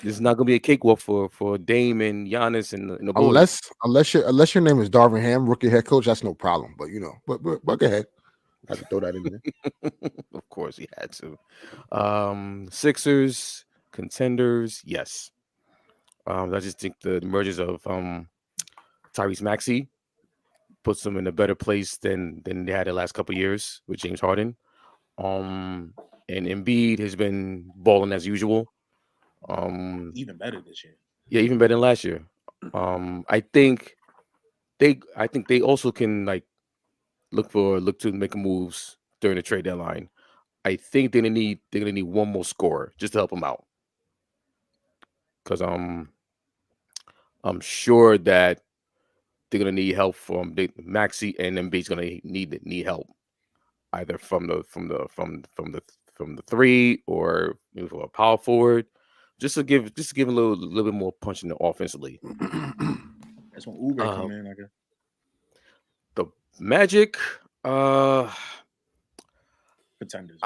this is not gonna be a cakewalk for Dame and Giannis and the boys. Unless your name is Darvin Ham, rookie head coach, that's no problem. But but go ahead. I had to throw that in there. Of course, he had to. Sixers contenders, yes. I just think the emergence of Tyrese Maxey puts them in a better place than they had the last couple of years with James Harden. And Embiid has been balling as usual. Even better this year. Yeah, even better than last year. I think they also can like look to make moves during the trade deadline. I think they're gonna need one more scorer just to help them out. Because I'm sure that they're gonna need help from Maxey, and Embiid's gonna need help either from the three or maybe from a power forward, just to give a little bit more punch in the offensively. That's when Uber come in, I guess. The Magic, pretenders.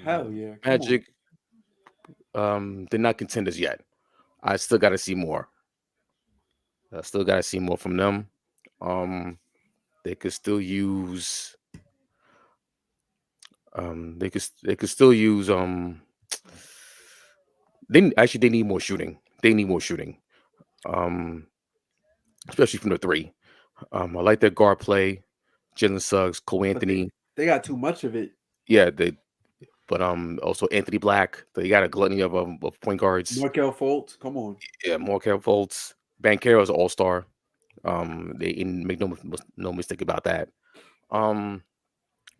Hell yeah, Magic. They're not contenders yet. I still got to see more. From them. They could still use. They could still use. They need more shooting. Especially from the three. I like their guard play. Jalen Suggs, Cole Anthony. They got too much of it. Yeah, but also Anthony Black. They got a gluttony of point guards. Markelle Fultz, come on. Yeah, Markelle Fultz. Banchero is an all-star. They didn't make no mistake about that.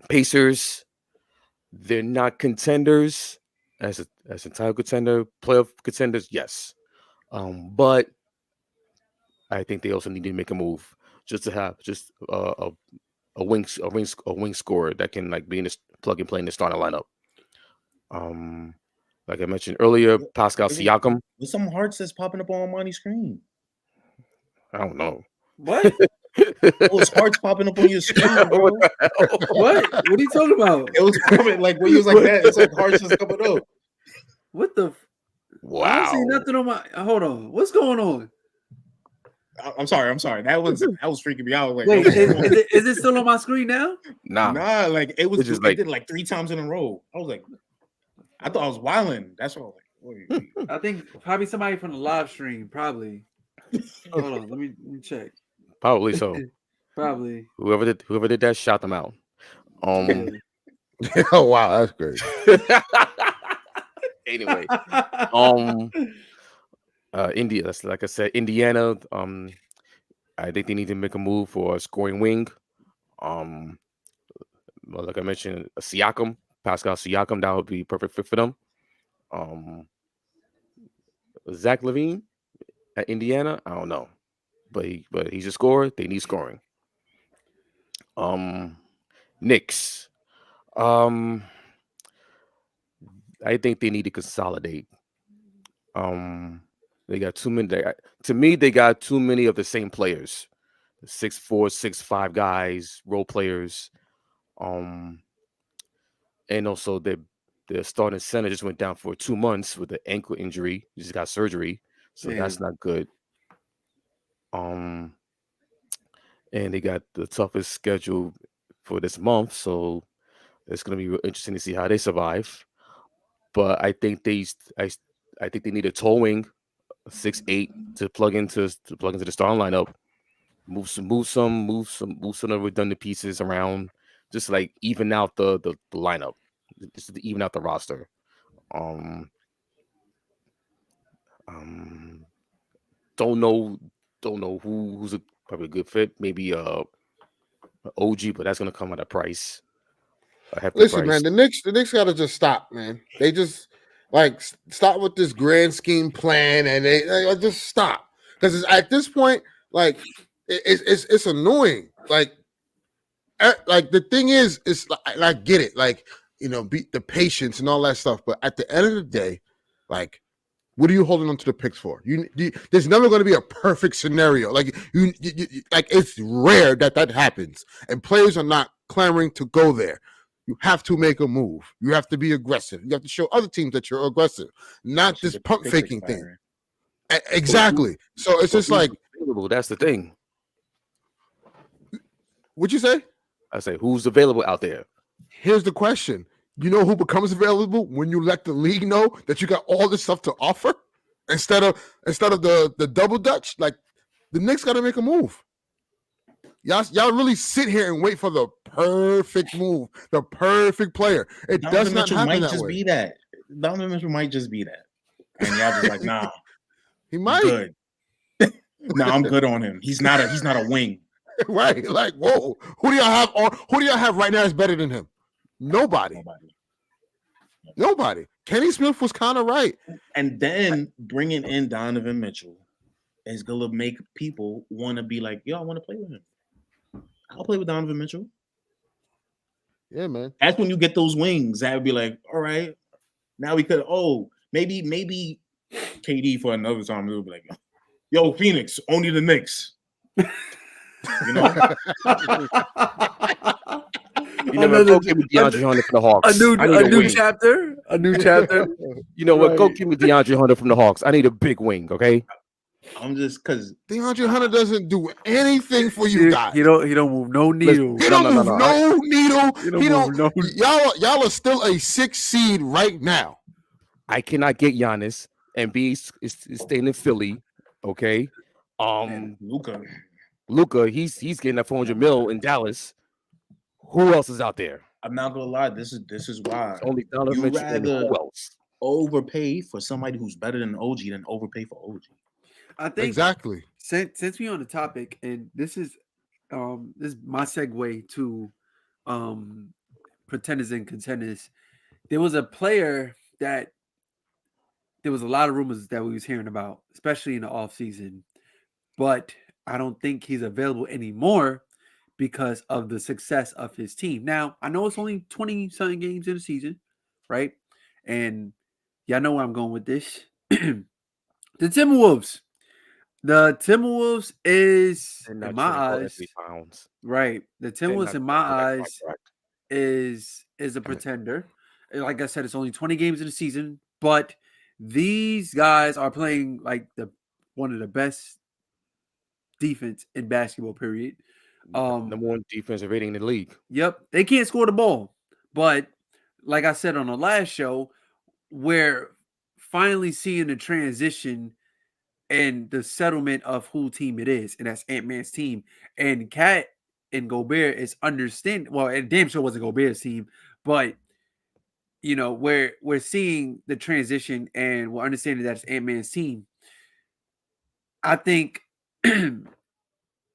Pacers, they're not contenders as a title contender, playoff contenders, yes. But I think they also need to make a move just to have a wing scorer that can like be in this plug and play in the starting lineup. Like I mentioned earlier, Pascal Siakam. There's some hearts that's popping up on Monty's screen. I don't know. What? It was hearts popping up on your screen, bro. What? What are you talking about? It was coming like when you was like that. It's like hearts just coming up. What the? Wow. I don't see nothing on my. Hold on. What's going on? I'm sorry. That was freaking me out. Like, wait, is it still on my screen now? Nah. Like it was just like, did like 3 times in a row. I was like, I thought I was wilding. That's what I was like. Wait. I think probably somebody from the live stream. Probably. Hold on. Let me check. Probably so. Probably. Whoever did that, shout them out. Oh wow, that's great. Anyway, um, India. That's like I said, Indiana. I think they need to make a move for a scoring wing. Um, well, like I mentioned, a Siakam, Pascal Siakam, that would be perfect fit for them. Um, Zach Levine at Indiana, I don't know, but he's a scorer. They need scoring. Um, Knicks. Um, I think they need to consolidate. Um, they got too many. To me, they got too many of the same players. 6'4", 6'5" guys, role players. Um, and also the starting center just went down for 2 months with an ankle injury. He just got surgery, so that's Damn. not good. Um, and they got the toughest schedule for this month, so it's going to be real interesting to see how they survive. But I think they need a towing 6'8" to plug into the starting lineup. Move some of the redundant pieces around, just like even out the lineup, just to even out the roster. Um, um, don't know who's probably a good fit. Maybe OG, but that's gonna come at a price, a hefty Listen, price. man, the Knicks got to just stop, man. They just stop with this grand scheme plan, and they just stop because at this point, like it's annoying. Like the thing is, it's like I get it, like be the patience and all that stuff, but at the end of the day, like. What are you holding on to the picks for? There's never going to be a perfect scenario. Like like it's rare that happens, and players are not clamoring to go there. You have to make a move. You have to be aggressive. You have to show other teams that you're aggressive, not this pump faking thing. Exactly. So it's just like available. That's the thing. What'd you say? I say who's available out there. Here's the question. You know who becomes available when you let the league know that you got all this stuff to offer instead of the double dutch. Like the Knicks got to make a move. Y'all really sit here and wait for the perfect move, the perfect player. It does not happen might that just way. be that. Donovan Mitchell might just be that, and y'all just like, nah, he might. Good. Nah, I'm good on him. He's not a wing. Right? Like, whoa. Who do y'all have? Who do y'all have right now is better than him? Nobody. Kenny Smith was kind of right. And then bringing in Donovan Mitchell is going to make people want to be like, yo, I want to play with him. I'll play with Donovan Mitchell. Yeah, man. That's when you get those wings. That would be like, all right, now we could, maybe KD for another time. We'll be like, yo, Phoenix, only the Knicks. You know? You know what? Go give me DeAndre Hunter from the Hawks. A new chapter. A new chapter. You know what? Go give me DeAndre Hunter from the Hawks. I need a big wing, okay? I'm just because DeAndre Hunter doesn't do anything for you guys. He don't move no needle. He don't move no needle. He don't move no. Y'all are still a 6 seed right now. I cannot get Giannis and be staying in Philly, okay? Luka, he's getting that $400 million in Dallas. Who else is out there? I'm not gonna lie. This is why Only Donovan Mitchell and who else? Overpay for somebody who's better than OG than overpay for OG. I think exactly. Since we on the topic, and this is my segue to pretenders and contenders. There was a player that there was a lot of rumors that we was hearing about, especially in the offseason, but I don't think he's available anymore because of the success of his team. Now, I know it's only 20-something games in the season, right? And y'all know where I'm going with this. The Timberwolves. The Timberwolves is, in my eyes, right. The Timberwolves, in my eyes, is a pretender. Like I said, it's only 20 games in the season, but these guys are playing like one of the best defense in basketball, period. Number one defensive rating in the league. Yep. They can't score the ball. But like I said on the last show, we're finally seeing the transition and the settlement of who team it is, and that's Ant-Man's team. And Cat and Gobert is understanding. Well, and damn sure wasn't Gobert's team, but we're seeing the transition and we're understanding that it's Ant-Man's team. I think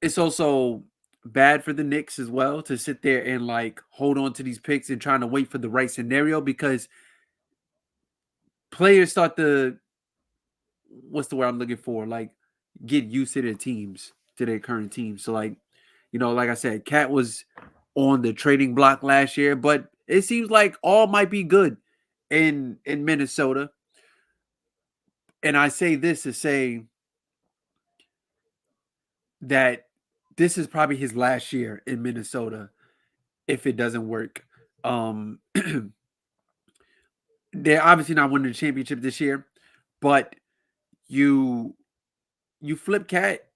it's also bad for the Knicks as well to sit there and like hold on to these picks and trying to wait for the right scenario, because players start to, what's the word I'm looking for? Like get used to their teams, to their current teams. So like, like I said, Cat was on the trading block last year, but it seems like all might be good in Minnesota. And I say this to say that this is probably his last year in Minnesota if it doesn't work. They're obviously not winning the championship this year, but you flip Cat,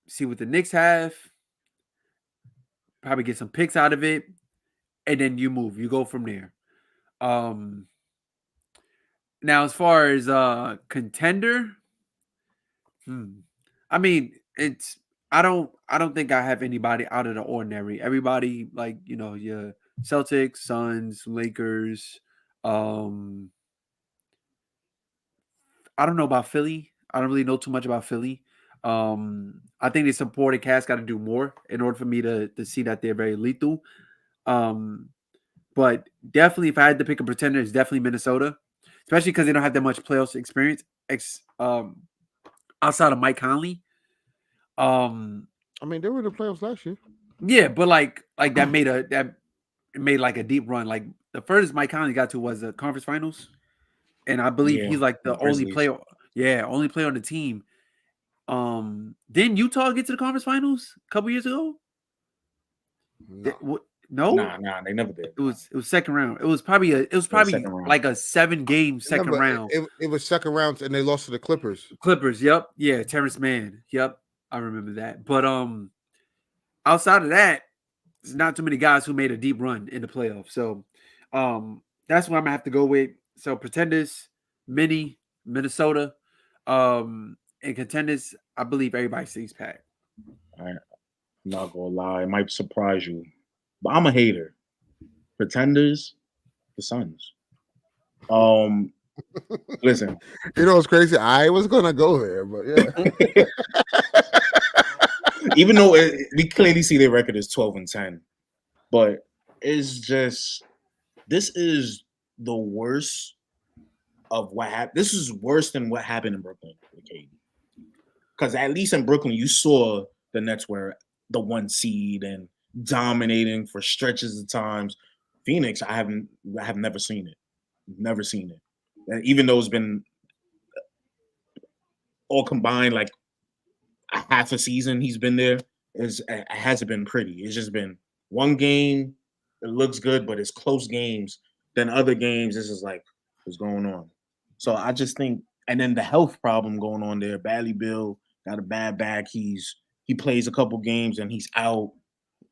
see what the Knicks have, probably get some picks out of it, and then you move. You go from there. Now as far as contender, I mean, it's I don't think I have anybody out of the ordinary. Everybody, like, your Celtics, Suns, Lakers. I don't know about Philly. I don't really know too much about Philly. I think the supporting cast got to do more in order for me to see that they're very lethal. But definitely, if I had to pick a pretender, it's definitely Minnesota, especially because they don't have that much playoffs experience outside of Mike Conley. I mean, they were in the playoffs last year. Yeah, but like that made like a deep run. Like the furthest Mike Conley got to was the conference finals, and I believe he's like the only player. Yeah, only player on the team. Didn't Utah get to the conference finals a couple years ago? No, nah, they never did. It was second round. It was probably like a 7-game second round. It was second round, and they lost to the Clippers. Yep. Yeah, Terrence Mann. Yep, I remember that. But outside of that, there's not too many guys who made a deep run in the playoffs. So that's what I'm gonna have to go with. So pretenders, Minnesota, and contenders, I believe everybody sees Pat. I'm not gonna lie, it might surprise you, but I'm a hater. Pretenders, the Suns. Listen. You know what's crazy? I was gonna go there, but yeah. Even though we clearly see their record is 12-10, but it's just, this is the worst of what happened. This is worse than what happened in Brooklyn with KD. Because at least in Brooklyn, you saw the Nets were the 1 seed and dominating for stretches of times. Phoenix, I have never seen it. Never seen it. And even though it's been all combined like a half a season he's been there, it hasn't been pretty. It's just been one game, it looks good, but it's close games. Then other games, this is like, what's going on? So I just think, and then the health problem going on there. Bradley Beal got a bad back. He plays a couple games and he's out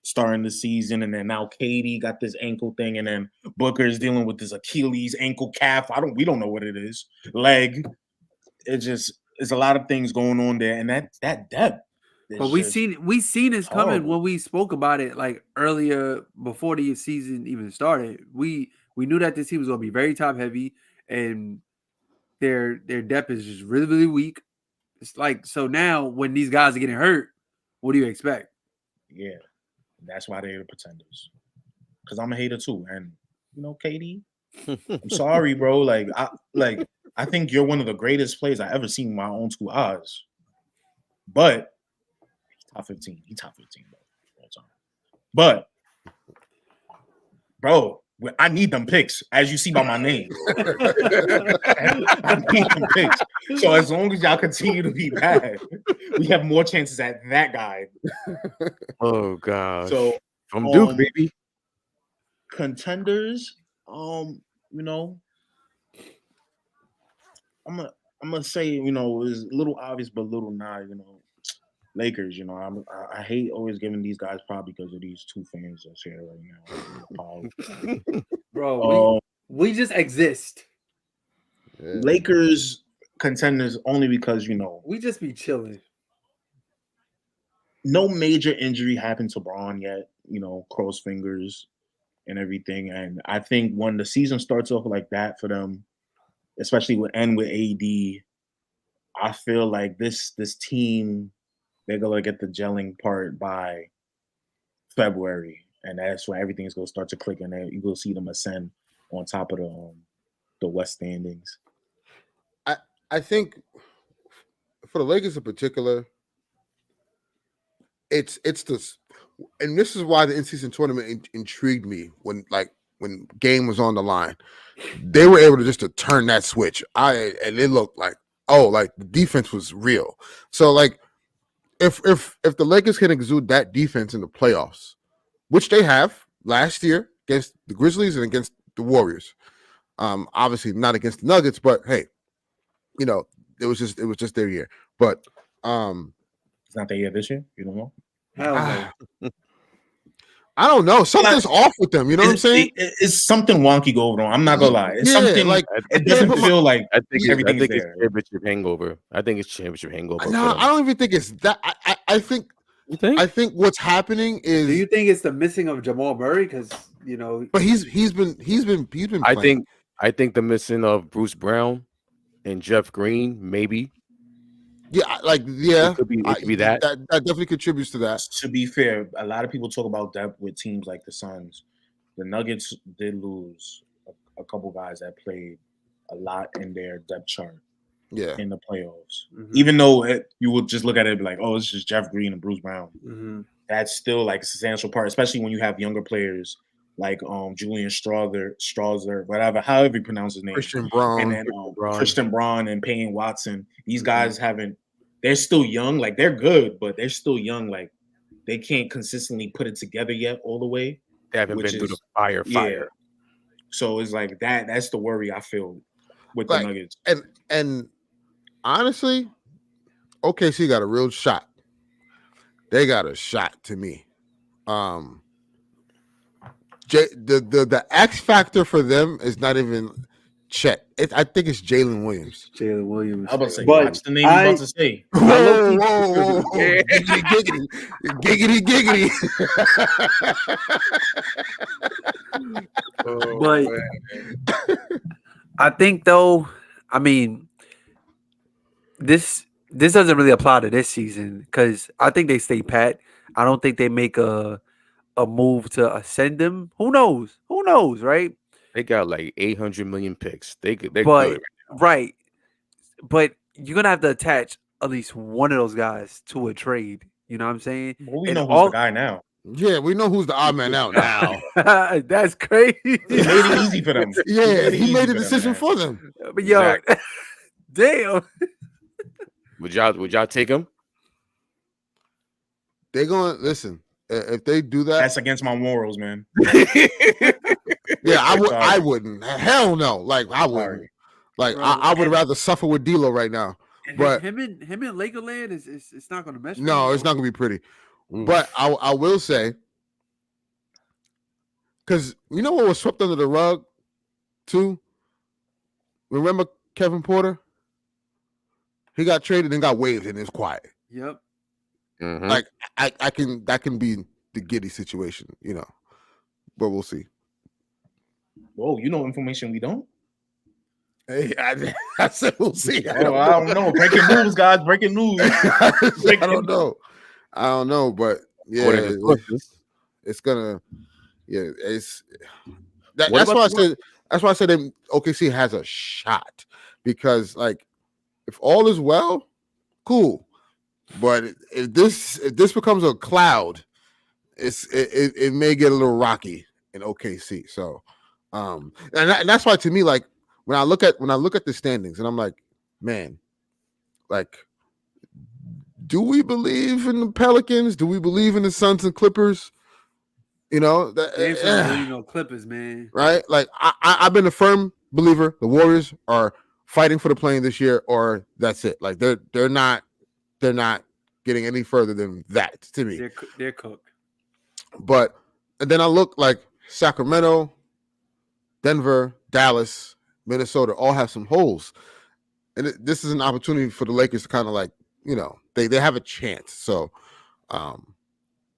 starting the season. And then now KD got this ankle thing, and then Booker is dealing with this Achilles ankle calf. We don't know what it is. Leg. It's a lot of things going on there, and that depth. But we seen this coming when we spoke about it like earlier before the season even started. We knew that this team was going to be very top heavy, and their depth is just really, really weak. It's like, so now when these guys are getting hurt, what do you expect? Yeah, that's why they're the pretenders. Because I'm a hater too, and KD, I'm sorry, bro. Like I think you're one of the greatest players I ever seen with my own 2 eyes. But top 15. He top 15, bro. All time. But, bro, I need them picks, as you see by my name. I need them picks. So as long as y'all continue to be bad, we have more chances at that guy. Oh God. So from Duke, baby. Contenders, I'm gonna say, it's a little obvious, but a little not, Lakers, I hate always giving these guys probably because of these 2 fans that's here right now. Bro, we just exist. Yeah. Lakers contenders only because, we just be chilling. No major injury happened to Braun yet, cross fingers. and everything. And I think when the season starts off like that for them, especially with AD, I feel like this team, they're gonna get the gelling part by February, and that's when everything is gonna start to click, and then you will see them ascend on top of the West standings. I think for the Lakers in particular, it's this, and this is why the in-season tournament intrigued me when game was on the line. They were able to turn that switch. And it looked like the defense was real. So like if the Lakers can exude that defense in the playoffs, which they have last year against the Grizzlies and against the Warriors, obviously not against the Nuggets, but hey, it was just their year. But it's not their year this year. You don't know? Hell no. I don't know. Something's off with them. You know what I'm saying? It's something wonky going on. I'm not gonna lie. It's something like it doesn't feel like I think everything's it's there. championship hangover. I think it's championship hangover. No, I don't even think it's that. I think. You think? I think what's happening is. Do you think it's the missing of Jamal Murray? Because but he's been playing. I think the missing of Bruce Brown and Jeff Green, maybe. Yeah, it could be that. That definitely contributes to that. To be fair, a lot of people talk about depth with teams like the Suns. The Nuggets did lose a couple guys that played a lot in their depth chart. Yeah, in the playoffs. Mm-hmm. Even though you would just look at it and be like, oh, it's just Jeff Green and Bruce Brown. Mm-hmm. That's still like a substantial part, especially when you have younger players like Julian Strawther, however you pronounce his name. Christian Braun. And then Christian Braun and Payne Watson. These guys they're still young. Like, they're good, but they're still young. Like, they can't consistently put it together yet all the way. They haven't been through the fire. Yeah. So it's like that's the worry I feel with the Nuggets. And honestly, OKC got a real shot. They got a shot to me. The X factor for them is not even Chet. I think it's Jalen Williams. Jalen Williams. I was about to say, watch the name you're about to say. Whoa. Giggity. But I think, though, I mean, this doesn't really apply to this season because I think they stay pat. I don't think they make a move to ascend them. Who knows, right? They got like 800 million picks. They're good right. But you're gonna have to attach at least one of those guys to a trade. You know what I'm saying? Well, we know who's the guy now. Yeah, we know who's the odd man out now. That's crazy. He made it easy for them. Yeah, he made the decision for them. But yo, damn. Would y'all take him? They're going to listen. If they do that, that's against my morals, man. Yeah, I wouldn't. Hell no. Like, I wouldn't. Like, I would rather suffer with D'Lo right now. But him and Lakerland is it's not going to mesh. No, it's not going to be pretty. But I will say, because you know what was swept under the rug, too. Remember Kevin Porter? He got traded and got waived, and it's quiet. Yep. Mm-hmm. Like that can be the Giddy situation, but we'll see. Whoa, you know information we don't. Hey, I said we'll see. I don't know. Breaking news, guys. Breaking news. I don't know, but yeah, it's gonna. Yeah, that's why I said. That's why I said OKC has a shot because, like, if all is well, cool. But if this becomes a cloud, it may get a little rocky in OKC. So, and that's why, to me, like, when I look at the standings, and I'm like, man, like, do we believe in the Pelicans? Do we believe in the Suns and Clippers? Clippers, man. Right? Like, I've been a firm believer the Warriors are fighting for the play-in this year, or that's it. Like, they're not getting any further than that to me. They're cooked. But and then I look like Sacramento, Denver, Dallas, Minnesota all have some holes, and this is an opportunity for the Lakers to kind of, like, they have a chance. So,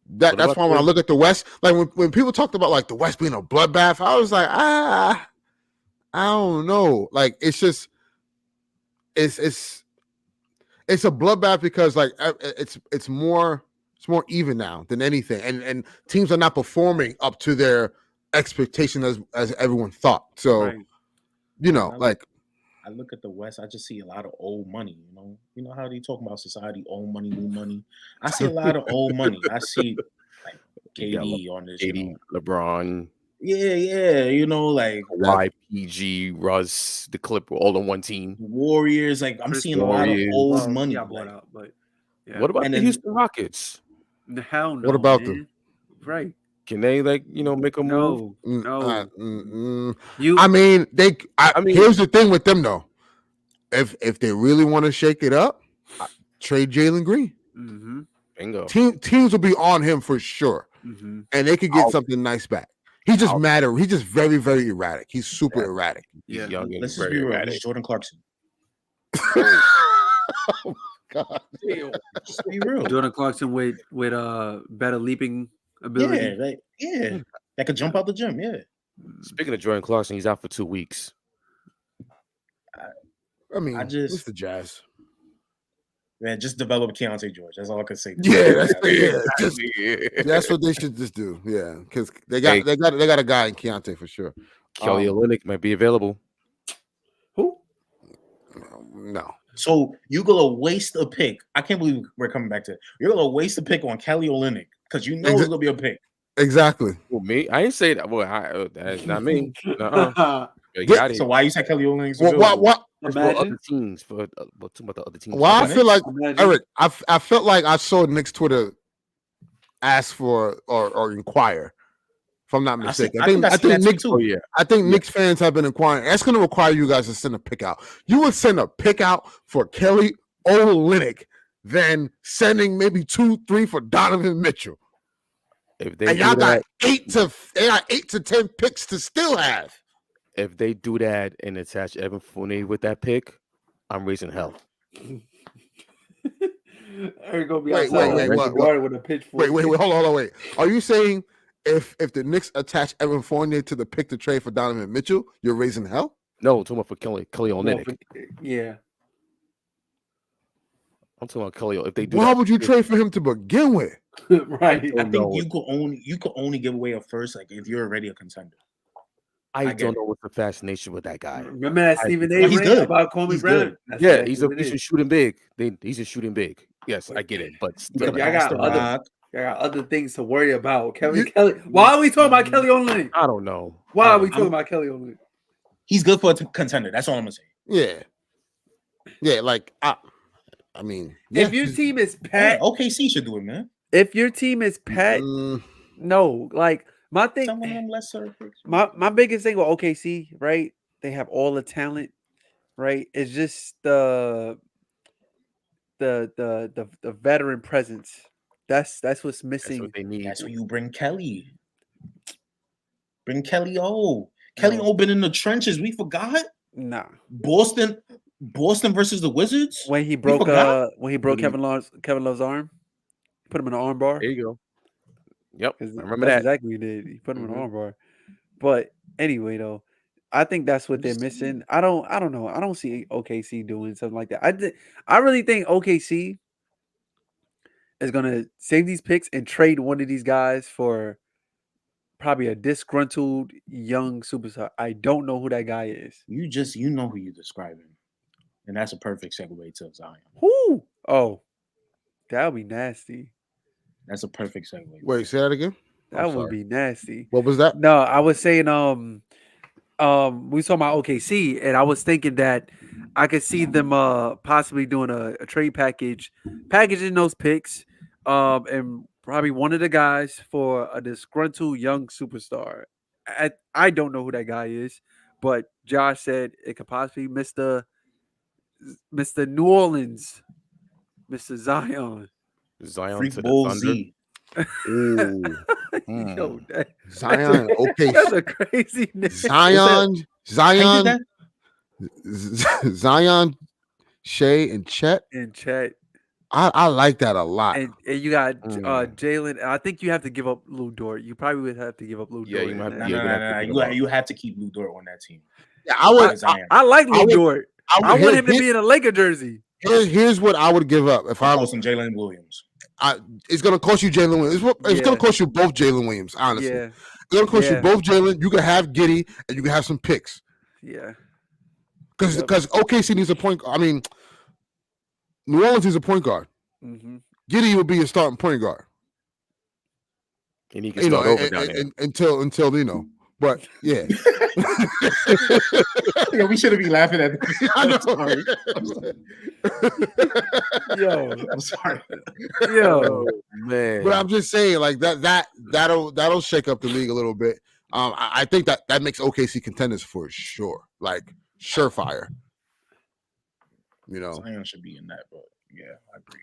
That's why when I look at the West, like when people talked about like the West being a bloodbath, I was like, I don't know. Like it's just it's a bloodbath because like it's more even now than anything, and teams are not performing up to their expectation as everyone thought. So like I look at the West, I just see a lot of old money. You know how they talk about society, old money, new money. I see a lot of old money. I see like KD on this, KD, LeBron. Yeah, like YPG, Russ, the Clipper, all on one team. Warriors, like I'm seeing a lot of old money. What about the Houston Rockets? Hell no. What about them? Right. Can they make a move? No. I mean, here's the thing with them though. If they really want to shake it up, trade Jalen Green. Mm-hmm. Bingo. Teams will be on him for sure, and they could get something nice back. He's just He's just very, very erratic. He's super erratic. He's young and Let's just very be real. erratic. He's Jordan Clarkson. Oh my God. Just be real. Jordan Clarkson with better leaping ability. Yeah, that could jump out the gym. Yeah. Speaking of Jordan Clarkson, he's out for 2 weeks. I mean, it's the Jazz. Man, just develop Keontae George. That's all I can say. That's what they should just do. Yeah, because they got a guy in Keontae for sure. Kelly Olynyk might be available. Who? No. So you're gonna waste a pick. I can't believe we're coming back to it. You're gonna waste a pick on Kelly Olynyk because you know it's gonna be a pick. Exactly. Well, me? I ain't say that. Well, that's not me. So why you say Kelly Olynyk? What? For other teams, about the other teams. Well, I feel like Eric. I felt like I saw Knicks Twitter ask for or inquire. If I'm not mistaken, I think Knicks. I think Knicks fans have been inquiring. That's going to require you guys to send a pick out. You would send a pick out for Kelly Olynyk, then sending maybe 2-3 for Donovan Mitchell. If they and y'all got 8 to 10 picks to still have. If they do that and attach Evan Fournier with that pick, I'm raising hell. Eric gonna be wait, with a pitchfork. Wait, hold on, wait. Are you saying if the Knicks attach Evan Fournier to the pick to trade for Donovan Mitchell, you're raising hell? No, I'm talking about for Kelly Olynyk. Yeah. I'm talking about Kelly. If they do, why would you trade for him to begin with? Right. I think you could only give away a first, like if you're already a contender. I don't know what's the fascination with that guy. Remember that Stephen A. rant about Kobe Bryant? Yeah, he's just shooting big. He's just shooting big. Yes, I get it, but still, I got other things to worry about. Kelly. Why are we talking about Kelly Olynyk? I don't know. Why are we talking about Kelly Olynyk? He's good for a contender. That's all I'm gonna say. Yeah. Like I mean, if your team is pat, OKC should do it, man. If your team is pat, no, like. My thing, my biggest thing with OKC, right? They have all the talent, right? It's just the veteran presence. That's what's missing. That's what they need. That's when you bring Kelly. Bring Kelly O. Kelly O been in the trenches. We forgot. Nah. Boston versus the Wizards. When he broke Kevin Love's arm, put him in an arm bar. There you go. Yep, I remember that. Exactly what he did. He put him in an arm bar. But anyway, though, I think that's what they're missing. I don't know. I don't see OKC doing something like that. I really think OKC is gonna save these picks and trade one of these guys for probably a disgruntled young superstar. I don't know who that guy is. You know who you're describing, and that's a perfect segue to Zion. Who? Oh, that would be nasty. That's a perfect segue. Wait, say that again. That would be nasty. What was that? No, I was saying we saw my OKC, and I was thinking that I could see them possibly doing a trade packaging those picks, and probably one of the guys for a disgruntled young superstar. I don't know who that guy is, but Josh said it could possibly Mr. New Orleans, Mr. Zion. Zion to the Thunder. Yo, Zion, okay. That's a crazy name. Zion, Shay, and Chet. I like that a lot. And you got Mm. Jalen. I think you have to give up Lou Dort. You probably would have to give up Lou Yeah, Dort. you might- in No, that. Yeah, no, you're no, gonna have to no. give him up. You have to keep Lou Dort on that team. Yeah, I would. I like I Lou would- Dort. I want him to be in a Laker jersey. Here's what I would give up if I'm I'm. posting Jalen Williams. It's gonna cost you Jalen Williams. It's Yeah. gonna cost you both Jalen Williams. Honestly, Yeah, it's gonna cost you Yeah. both Jalen. You can have Giddy and you can have some picks yeah. because Yep. OKC needs a point. I mean, New Orleans needs a point guard. hmm Giddy would be a starting point guard. And he can start over down there. Until you know. But yeah, Yo, we shouldn't be laughing at this. I know. I'm sorry. Yo. Oh, man. But I'm just saying, like that'll shake up the league a little bit. I think that makes OKC contenders for sure, like surefire. You know, Zion should be in that, but yeah, I agree.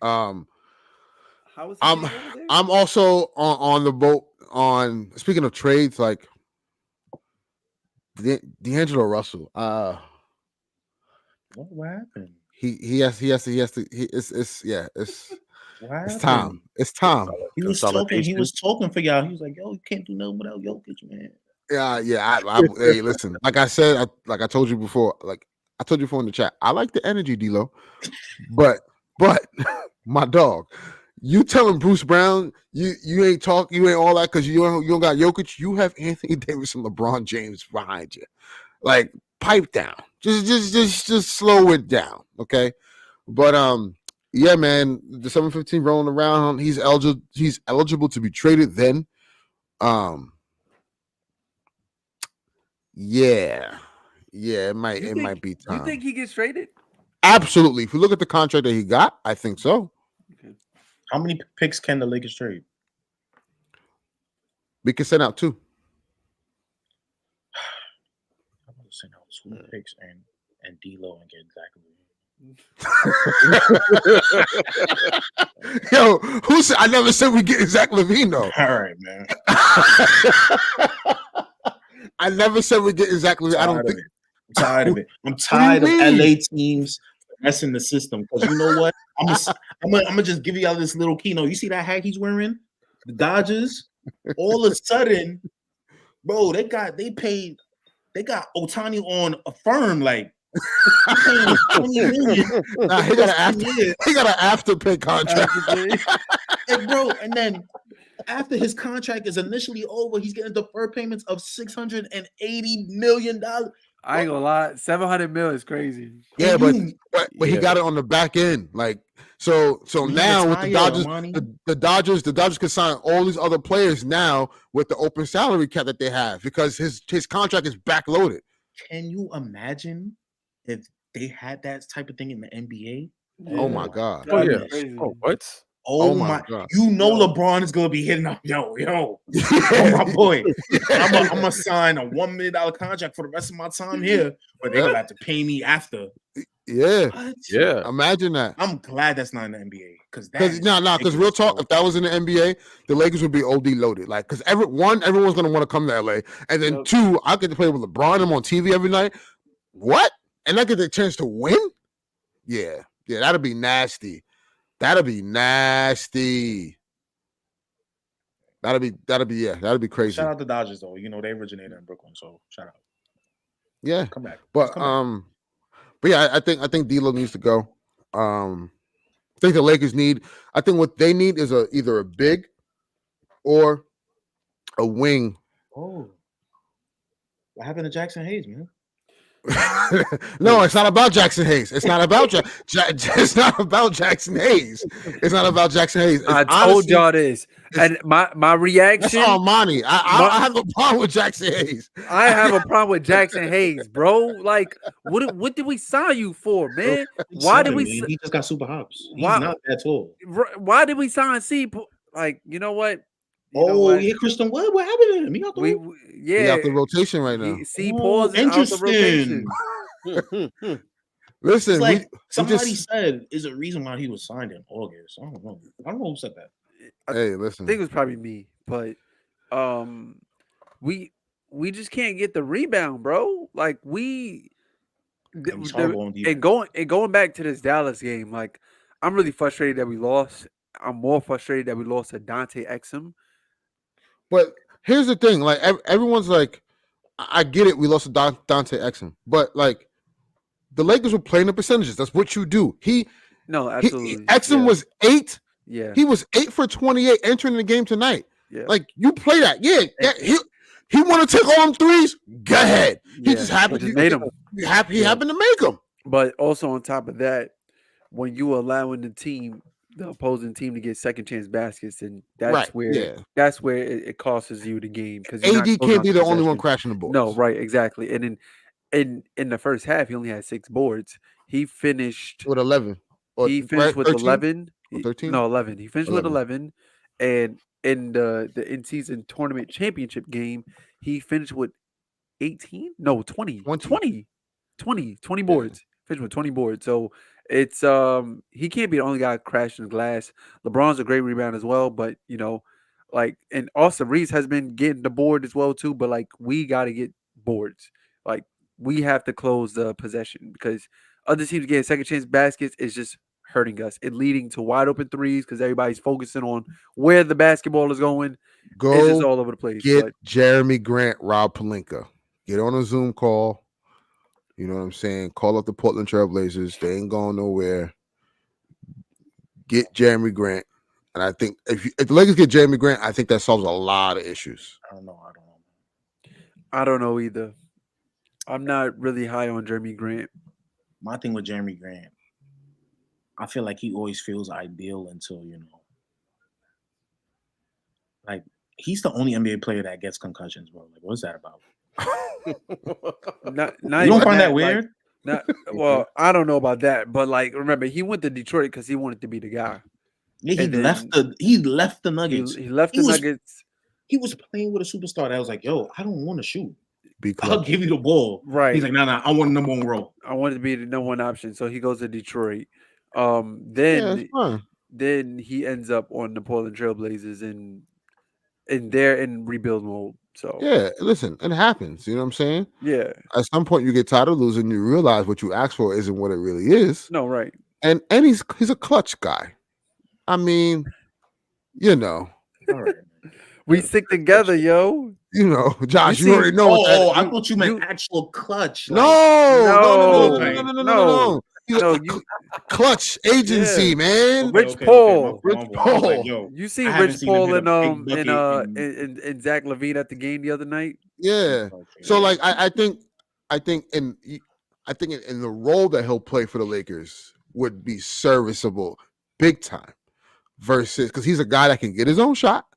How was I'm also on the boat on. Speaking of trades, like D'Angelo Russell. What happened? He has to. It's What happened? time. It's time. He was talking for y'all. He was like, "Yo, you can't do nothing without Jokic, man." Yeah. Hey, listen. Like I said, like I told you before. Like I told you before in the chat. I like the energy, D-Lo, but my dog. You telling Bruce Brown you ain't talk, you ain't all that because you don't got Jokic. You have Anthony Davis and LeBron James behind you. Like pipe down. Just slow it down. Okay. But yeah, man, the 715 rolling around. He's eligible to be traded then. Yeah, it might be time. You think he gets traded? Absolutely. If you look at the contract that he got, I think so. Okay. How many picks can the Lakers trade? We can send out 2. I'm gonna send out 2 picks and D-Lo and get Zach Levine. Yo, who said? I never said we get Zach Levine though. All right, man. I never said we get Zach Levine. I don't think. I'm tired of it. I'm tired of LA teams messing the system because you know what? I'm gonna just give y'all this little keynote. You see that hat he's wearing? The Dodgers. All of a sudden, bro, they got Otani on a firm like. He got an after-pay contract. And bro, and then after his contract is initially over, he's getting deferred payments of $680 million. I ain't gonna lie, 700 mil is crazy. Yeah, but he got it on the back end. Like so now with the Dodgers, the Dodgers can sign all these other players now with the open salary cap that they have because his contract is backloaded. Can you imagine if they had that type of thing in the NBA? Oh my God. Oh yeah. Oh, what? Oh my God. You know LeBron is gonna be hitting up. Yo. Oh my boy. I'm gonna sign a $1 million contract for the rest of my time here, but they're gonna have to pay me after. Yeah. What? Yeah. Imagine that. I'm glad that's not in the NBA. Because real talk, if that was in the NBA, the Lakers would be OD loaded. Like, because everyone's gonna want to come to LA. And then 2, I get to play with LeBron. I'm on TV every night. What? And I get the chance to win? Yeah, that'd be nasty. That'd be crazy. Shout out to Dodgers though. You know, they originated in Brooklyn, so shout out. Yeah. Come back. But yeah, I think D'Lo needs to go. I think the Lakers I think what they need is either a big or a wing. Oh. What happened to Jackson Hayes, man? No, it's not about Jackson Hayes. It's not about it's not about Jackson Hayes. It's not about Jackson Hayes. I told y'all this, and my reaction. That's Armani. I have a problem with Jackson Hayes. I have a problem with Jackson Hayes, bro. Like, what did we sign you for, man? Why did we? He just got super hops. He's not that tall. Why did we sign C? Like, you know what? Yeah, Christian Wood. What happened to him? He got the he out the rotation right now. C pause out the rotation. Listen, like somebody said is a reason why he was signed in August. I don't know who said that. Hey, listen. I think it was probably me, but we just can't get the rebound, bro. Like going back to this Dallas game, like I'm really frustrated that we lost. I'm more frustrated that we lost to Dante Exum. But here's the thing: like everyone's like, I get it. We lost to Dante Exum, but like the Lakers were playing the percentages. That's what you do. No, absolutely. Exum Yeah. was 8. Yeah. He was 8 for 28 entering the game tonight. Yeah. Like you play that, yeah. He want to take all them threes. Go ahead. He just happened. He made them. He happened to make them. But also on top of that, when you allowing the opposing team to get second chance baskets, and that's where it costs you the game because AD can't be the only one crashing the boards. No, right, exactly. And in the first half, he only had 6 boards. He finished with 11. He finished with 13? 11. 13? No, 11. He finished with 11, and in the in-season tournament championship game, he finished with 18. No, 20 boards. Finished with 20 boards. So it's he can't be the only guy crashing the glass. LeBron's a great rebound as well, but like, and Austin Reeves has been getting the board as well too. But like, we got to get boards. Like, we have to close the possession because other teams getting second chance baskets is just hurting us. It leading to wide open threes because everybody's focusing on where the basketball is going. It's just all over the place. Get Jeremy Grant, Rob Pelinka. Get on a Zoom call. You know what I'm saying? Call up the Portland Trailblazers. They ain't going nowhere. Get Jeremy Grant. And I think if the Lakers get Jeremy Grant, I think that solves a lot of issues. I don't know. I don't know either. I'm not really high on Jeremy Grant. My thing with Jeremy Grant, I feel like he always feels ideal until, like he's the only NBA player that gets concussions, bro. Like, what's that about? not you don't find that weird? Well, I don't know about that, but like, remember, he went to Detroit because he wanted to be the guy. Yeah, he left the Nuggets. He left the Nuggets. He was playing with a superstar that was like, "Yo, I don't want to shoot. I'll give you the ball." Right. He's like, "No, I want number 1 role. I want to be the number 1 option." So he goes to Detroit. Then he ends up on the Portland Trailblazers, and they're in rebuild mode. So yeah, listen, it happens. You know what I'm saying? Yeah. At some point, you get tired of losing. You realize what you asked for isn't what it really is. No, right. And he's a clutch guy. I mean, All right. We stick together, yo. Josh, you already know. I thought you meant actual clutch. No. Clutch agency, man. Rich Paul. Like, yo, you see Rich Paul and Zach LaVine at the game the other night? Yeah. So like, I think in the role that he'll play for the Lakers would be serviceable, big time. Versus because he's a guy that can get his own shot.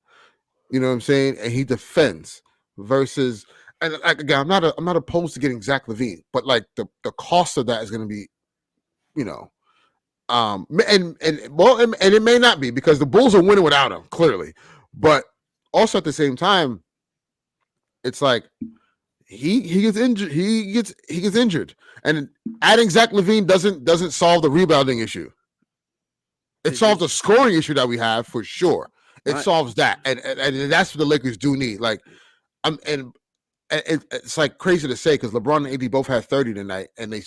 You know what I'm saying? And he defends versus, and like, again, I'm not opposed to getting Zach LaVine, but like the cost of that is going to be, and it may not be because the Bulls are winning without him, clearly. But also at the same time, it's like he gets injured. He gets injured, and adding Zach LaVine doesn't solve the rebounding issue. It solves the scoring issue that we have for sure. It solves that, and that's what the Lakers do need. Like, it's like crazy to say because LeBron and AD both had 30 tonight, and they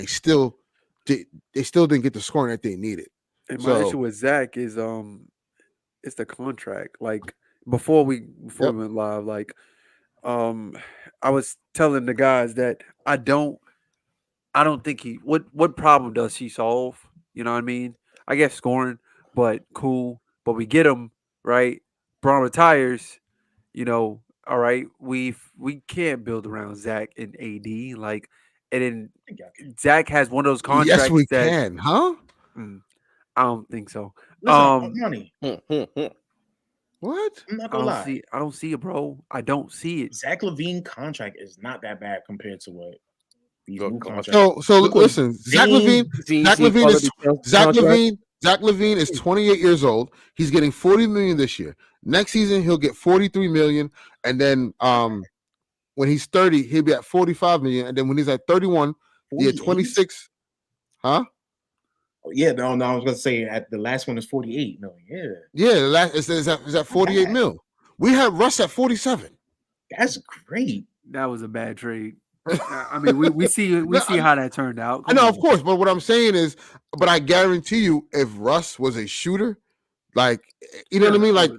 still didn't get the scoring that they needed. And my issue with Zach is it's the contract. Like before we went live, like I was telling the guys that I don't think what problem does he solve? You know what I mean? I guess scoring, but cool. But we get him right. Braun retires. All right. We can't build around Zach and AD. Like, and then Zach has one of those contracts. Yes, we can, huh? I don't think so. Money. What? I'm not gonna lie. I don't see it, bro. I don't see it. Zach LaVine contract is not that bad compared to what these new contracts. So listen, Zach LaVine is 28 years old. He's getting $40 million this year. Next season he'll get $43 million, and then when he's 30, he'll be at $45 million, and then when he's at 31, he at 26. Huh? Yeah, no, I was gonna say at the last one is 48 million. Yeah, the last is at 48 mil. We had Russ at 47. That's great. That was a bad trade. I mean, we see how that turned out. I know, of course, but what I'm saying is, but I guarantee you, if Russ was a shooter, like, you know what I mean, like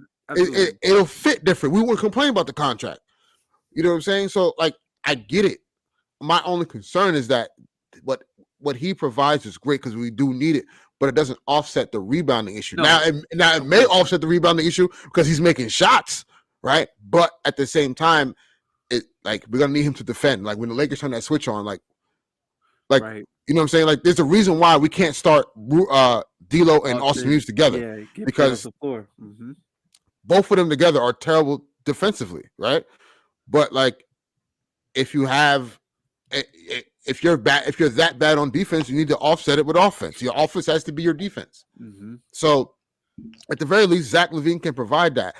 it'll fit different. We wouldn't complain about the contract. You know what I'm saying? So, like, I get it. My only concern is that what he provides is great because we do need it, but it doesn't offset the rebounding issue. No. Now it may offset the rebounding issue because he's making shots, right? But at the same time, it like we're gonna need him to defend. Like when the Lakers turn that switch on, like right. You know what I'm saying? Like there's a reason why we can't start D'Lo and Austin Reeves together because the floor. Both of them together are terrible defensively, right? But like if you have if you're that bad on defense, you need to offset it with offense. Your offense has to be your defense. So at the very least, Zach LaVine can provide that.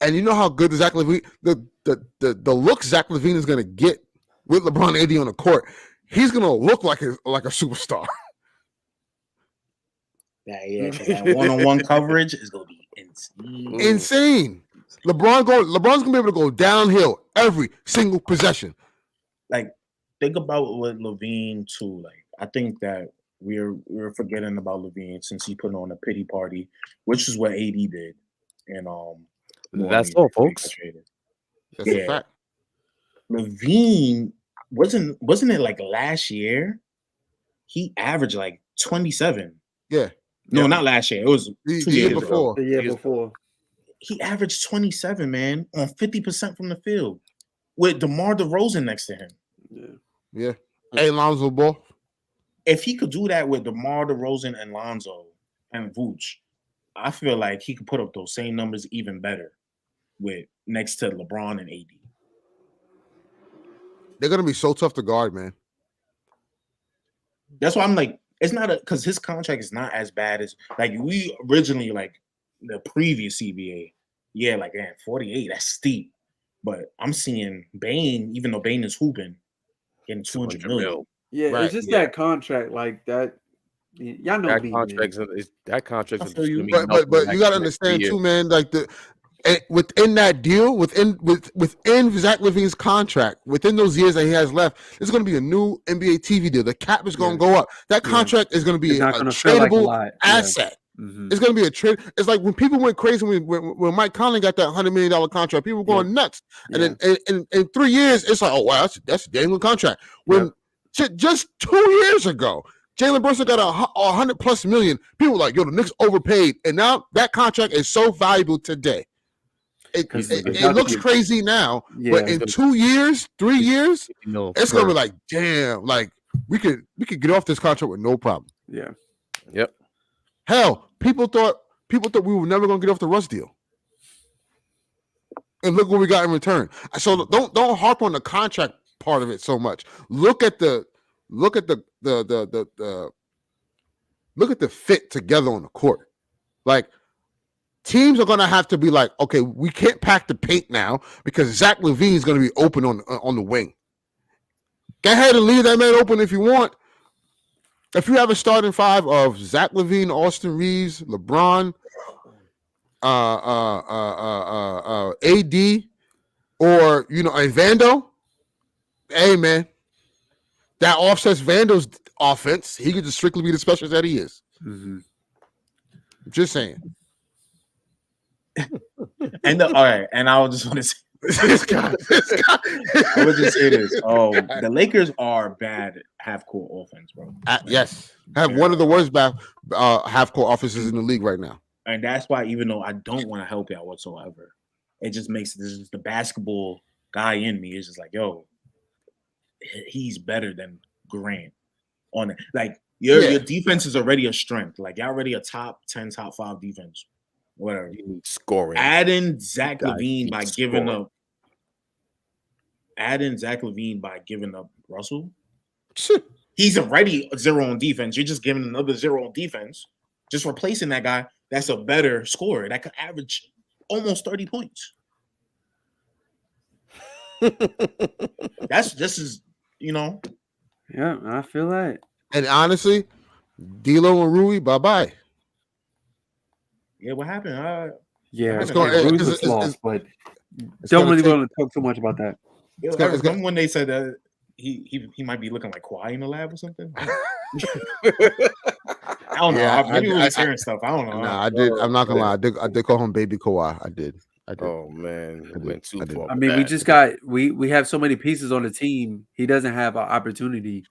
And you know how good Zach LaVine, the look Zach LaVine is going to get with LeBron and AD on the court, he's going to look like a superstar. That one-on-one coverage is going to be insane. Insane. LeBron's going to be able to go downhill every single possession. Like, think about what LaVine too. Like, I think that we're forgetting about LaVine since he put on a pity party, which is what AD did. And that's all, folks. That's a fact. LaVine wasn't it like last year? He averaged like 27. Yeah. No, not last year. It was 2 years before. ago. The year before. He averaged 27, man, on 50% from the field with DeMar DeRozan next to him. Yeah. Hey, Lonzo Ball. If he could do that with DeMar DeRozan and Lonzo and Vooch, I feel like he could put up those same numbers even better with next to LeBron and AD. They're gonna be so tough to guard, man. That's why I'm like, it's not because his contract is not as bad as like we originally like the previous CBA. Yeah, like 48, that's steep. But I'm seeing Bane, even though Bane is hooping, getting 200 million. Yeah, right. It's just that contract like that. Y'all know that contract is but you gotta understand too, man. Like within that deal, within Zach LaVine's contract, within those years that he has left, there's going to be a new NBA TV deal. The cap is going to go up. That contract is going to be a tradable asset. It's going to be a trade. It's like when people went crazy when Mike Conley got that $100 million contract, people were going nuts. And then in 3 years, it's like, oh wow, that's a damn good contract. When just 2 years ago, Jalen Brunson got $100+ million. People were like, yo, the Knicks overpaid, and now that contract is so valuable today. It looks crazy now, but in 2 years, 3 years, it's gonna be like, damn, like we could get off this contract with no problem. Yeah. Yep. Hell, people thought we were never gonna get off the Russ deal, and look what we got in return. So don't harp on the contract part of it so much. Look at the fit together on the court, like. Teams are going to have to be like, okay, we can't pack the paint now because Zach LaVine is going to be open on the wing. Go ahead and leave that man open if you want. If you have a starting five of Zach LaVine, Austin Reeves, LeBron, AD, or and Vando, hey man, that offsets Vando's offense. He could just strictly be the specialist that he is. Just saying. And all right, and I just want to say this guy. I would just say this. The Lakers are bad half-court offense, bro. Yes, have one of the worst half-court offenses in the league right now. And that's why, even though I don't want to help y'all whatsoever, it just makes the basketball guy in me is just like, yo, he's better than Grant on it. Like your defense is already a strength. Like y'all already a top 10, top 5 defense. Whatever. Scoring. Adding Zach LaVine by giving up Russell. He's already 0 on defense. You're just giving another 0 on defense. Just replacing that guy. That's a better scorer. That could average almost 30 points. This is. Yeah, I feel that. And honestly, D'Lo and Rui, bye-bye. Yeah, what happened? Rui's was lost, but don't really want to talk too much about that. Remember when they said that he might be looking like Kawhi in the lab or something. I don't know. Yeah, Maybe we're I- just hearing stuff. I don't know. Nah, I did. I'm not gonna lie. I did call him Baby Kawhi. I did. Oh man, I it did. went too I did. far. I with mean, we that. just got we have so many pieces on the team. He doesn't have an opportunity.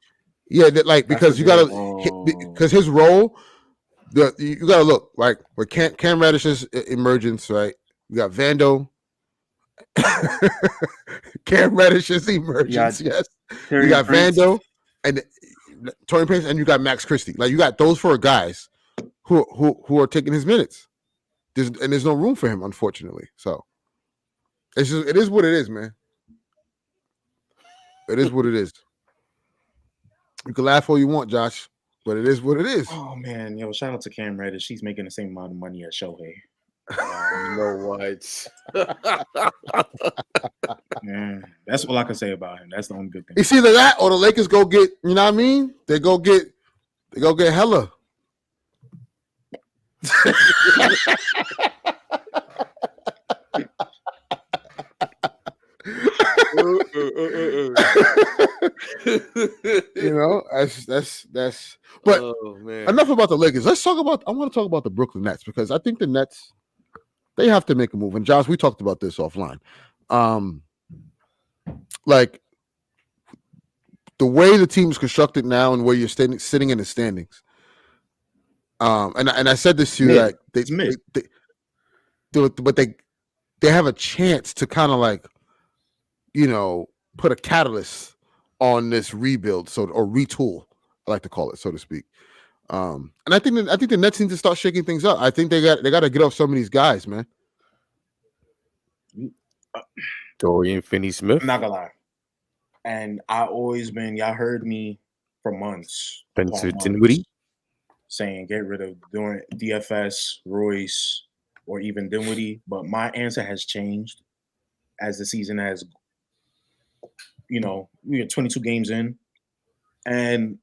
Yeah, like That's because what you it gotta is. because his role, you gotta look like where Cam Reddish's emergence, right? You got Vando, Cam Reddish's emergence, yes. You Terry got Prince. Vando and Tony Prince, and you got Max Christie. Like you got those 4 guys who are taking his minutes. There's no room for him, unfortunately. So it is what it is, man. It is what it is. You can laugh all you want, Josh, but it is what it is. Oh man, yo, shout out to Cam Reddish. She's making the same amount of money as Shohei. You know what? Man, that's all I can say about him. That's the only good thing. It's either that or the Lakers go get, you know what I mean? They go get hella. You know, that's. But oh, man. enough about the Lakers. I want to talk about the Brooklyn Nets because I think the Nets, they have to make a move. And Josh, we talked about this offline. Like the way the team is constructed now and where you're sitting in the standings. And I said this to you, like but they have a chance to kind of like, you know, put a catalyst on this rebuild, or retool, I like to call it, so to speak. And I think the Nets need to start shaking things up. I think they got to get off some of these guys, man. Dorian Finney-Smith. I'm not gonna lie. And y'all heard me for months. Spencer Dinwiddie. Saying get rid of doing DFS, Royce, or even Dinwiddie. But my answer has changed as the season has, we are 22 games in. And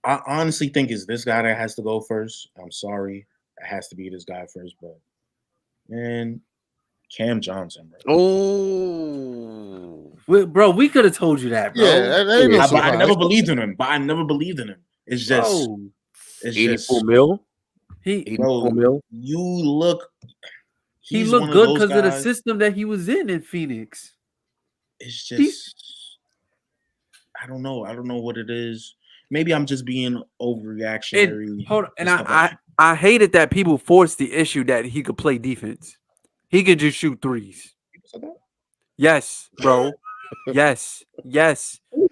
I honestly think it's this guy that has to go first. I'm sorry. It has to be this guy first. But, man, Cam Johnson, bro. Oh. Bro, we could have told you that, bro. Yeah, that ain't no But I never surprise. believed in him. It's just... Bro, It's 84 mil. he 84 mil. You look. he He's looked one good of those because of the guys- system that he was in Phoenix. It's just. I don't know. I don't know what it is. Maybe I'm just being overreactionary. I hated that people forced the issue that he could play defense. He could just shoot threes. People said that? Yes, bro. yes.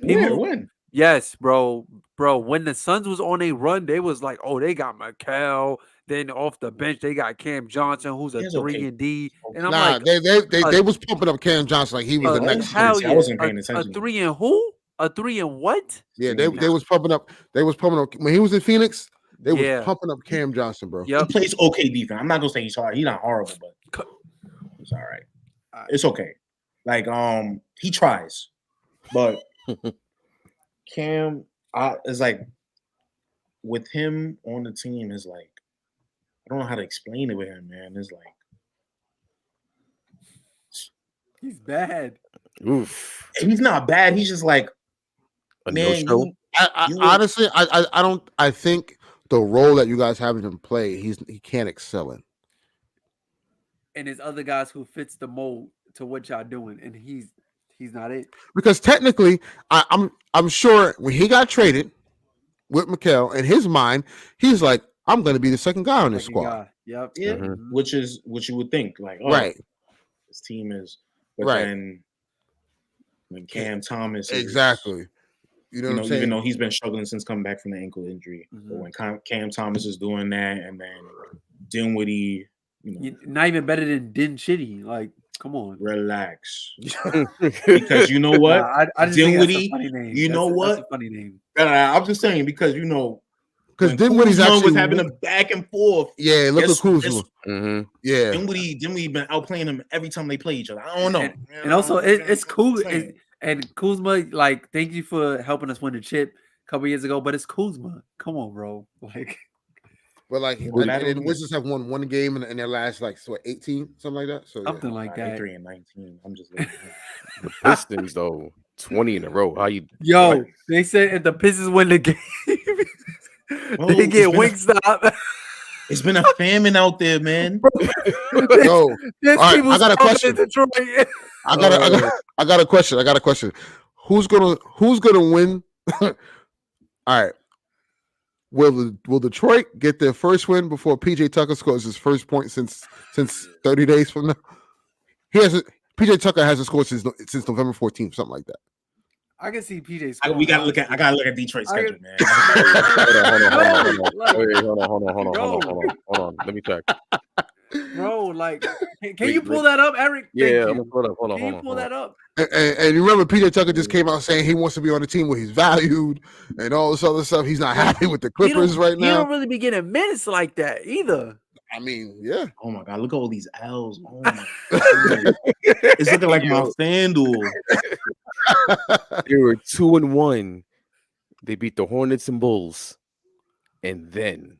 People, When? Yes, bro. When the Suns was on a run, they was like, oh, they got Mikel. Then off the bench, they got Cam Johnson, who's a He's 3-and-D. And I'm Nah, like, they was pumping up Cam Johnson like he was the next. hell I yeah. wasn't paying A attention. 3 and who? A 3 and what? Yeah, they was pumping up. They was pumping up when he was in Phoenix. They Yeah. was pumping up Cam Johnson, bro. He Yep. plays okay defense. I'm not gonna say he's hard. He's not horrible, but it's all right. It's okay. Like he tries, but Cam, is like with him on the team is like I don't know how to explain it with him, man. It's like He's bad. Oof. he's not bad. He's just like A man. no-show. Honestly, I don't. I think the role that you guys have him play, he can't excel in. And there's other guys who fits the mold to what y'all doing, and he's not it. Because technically, I'm sure when he got traded with Mikel, in his mind, he's like, I'm going to be the second guy on this Second squad. guy. Yep. Yeah, Mhm. which is what you would think. Like, Right. this team is, but Right. then when Cam Thomas, Exactly. You know what I'm saying? even though he's been struggling since coming back from the ankle injury, Mhm. but when Cam Thomas is doing that, and then Dinwiddie, Not even better than Din Shitty. Like, come on. relax, because you know what, Nah, I just think that's a Dinwiddie, funny name. you know That's what? a funny name. I'm just saying because because when Dinwiddie's Kuzma actually was having a back and forth. Yeah, look at Guess- Kuzma. Mhm. Yeah, Dinwiddie been outplaying him every time they play each other. I don't know. And also, it's cool. I'm saying. And Kuzma, like, thank you for helping us win the chip a couple years ago. But it's Kuzma. Come on, bro. Like, but like, Well, and the Wizards have won one game in their last 18, something like that. So something like that. 3 and 19. I'm just looking. The Pistons, though. 20 in a row. How you? Yo, what? they said if the Pistons win the game, Bro, they it's get been a- Wingstop. It's been a famine out there, man. Yo, There's all right, people I got a starving question. in Detroit. I got a question. I got a question. Who's gonna win? All right. Will Detroit get their first win before PJ Tucker scores his first point since 30 days from now? PJ Tucker hasn't scored since November 14th, something like that. I can see PJ I scoring. gotta look at Detroit's I schedule, man. Hold on. Let me check. Bro, like, can Wait, you pull that up, Eric? Yeah, Thank I'm you. gonna pull it up. Hold on. Can you pull that up? And you remember PJ Tucker just came out saying he wants to be on a team where he's valued and all this other stuff. He's not happy with the Clippers right He don't now. really be getting minutes like that either. I mean, yeah. Oh my god, look at all these L's. Oh my god. It's looking like my FanDuel. They were 2-1. They beat the Hornets and Bulls, and then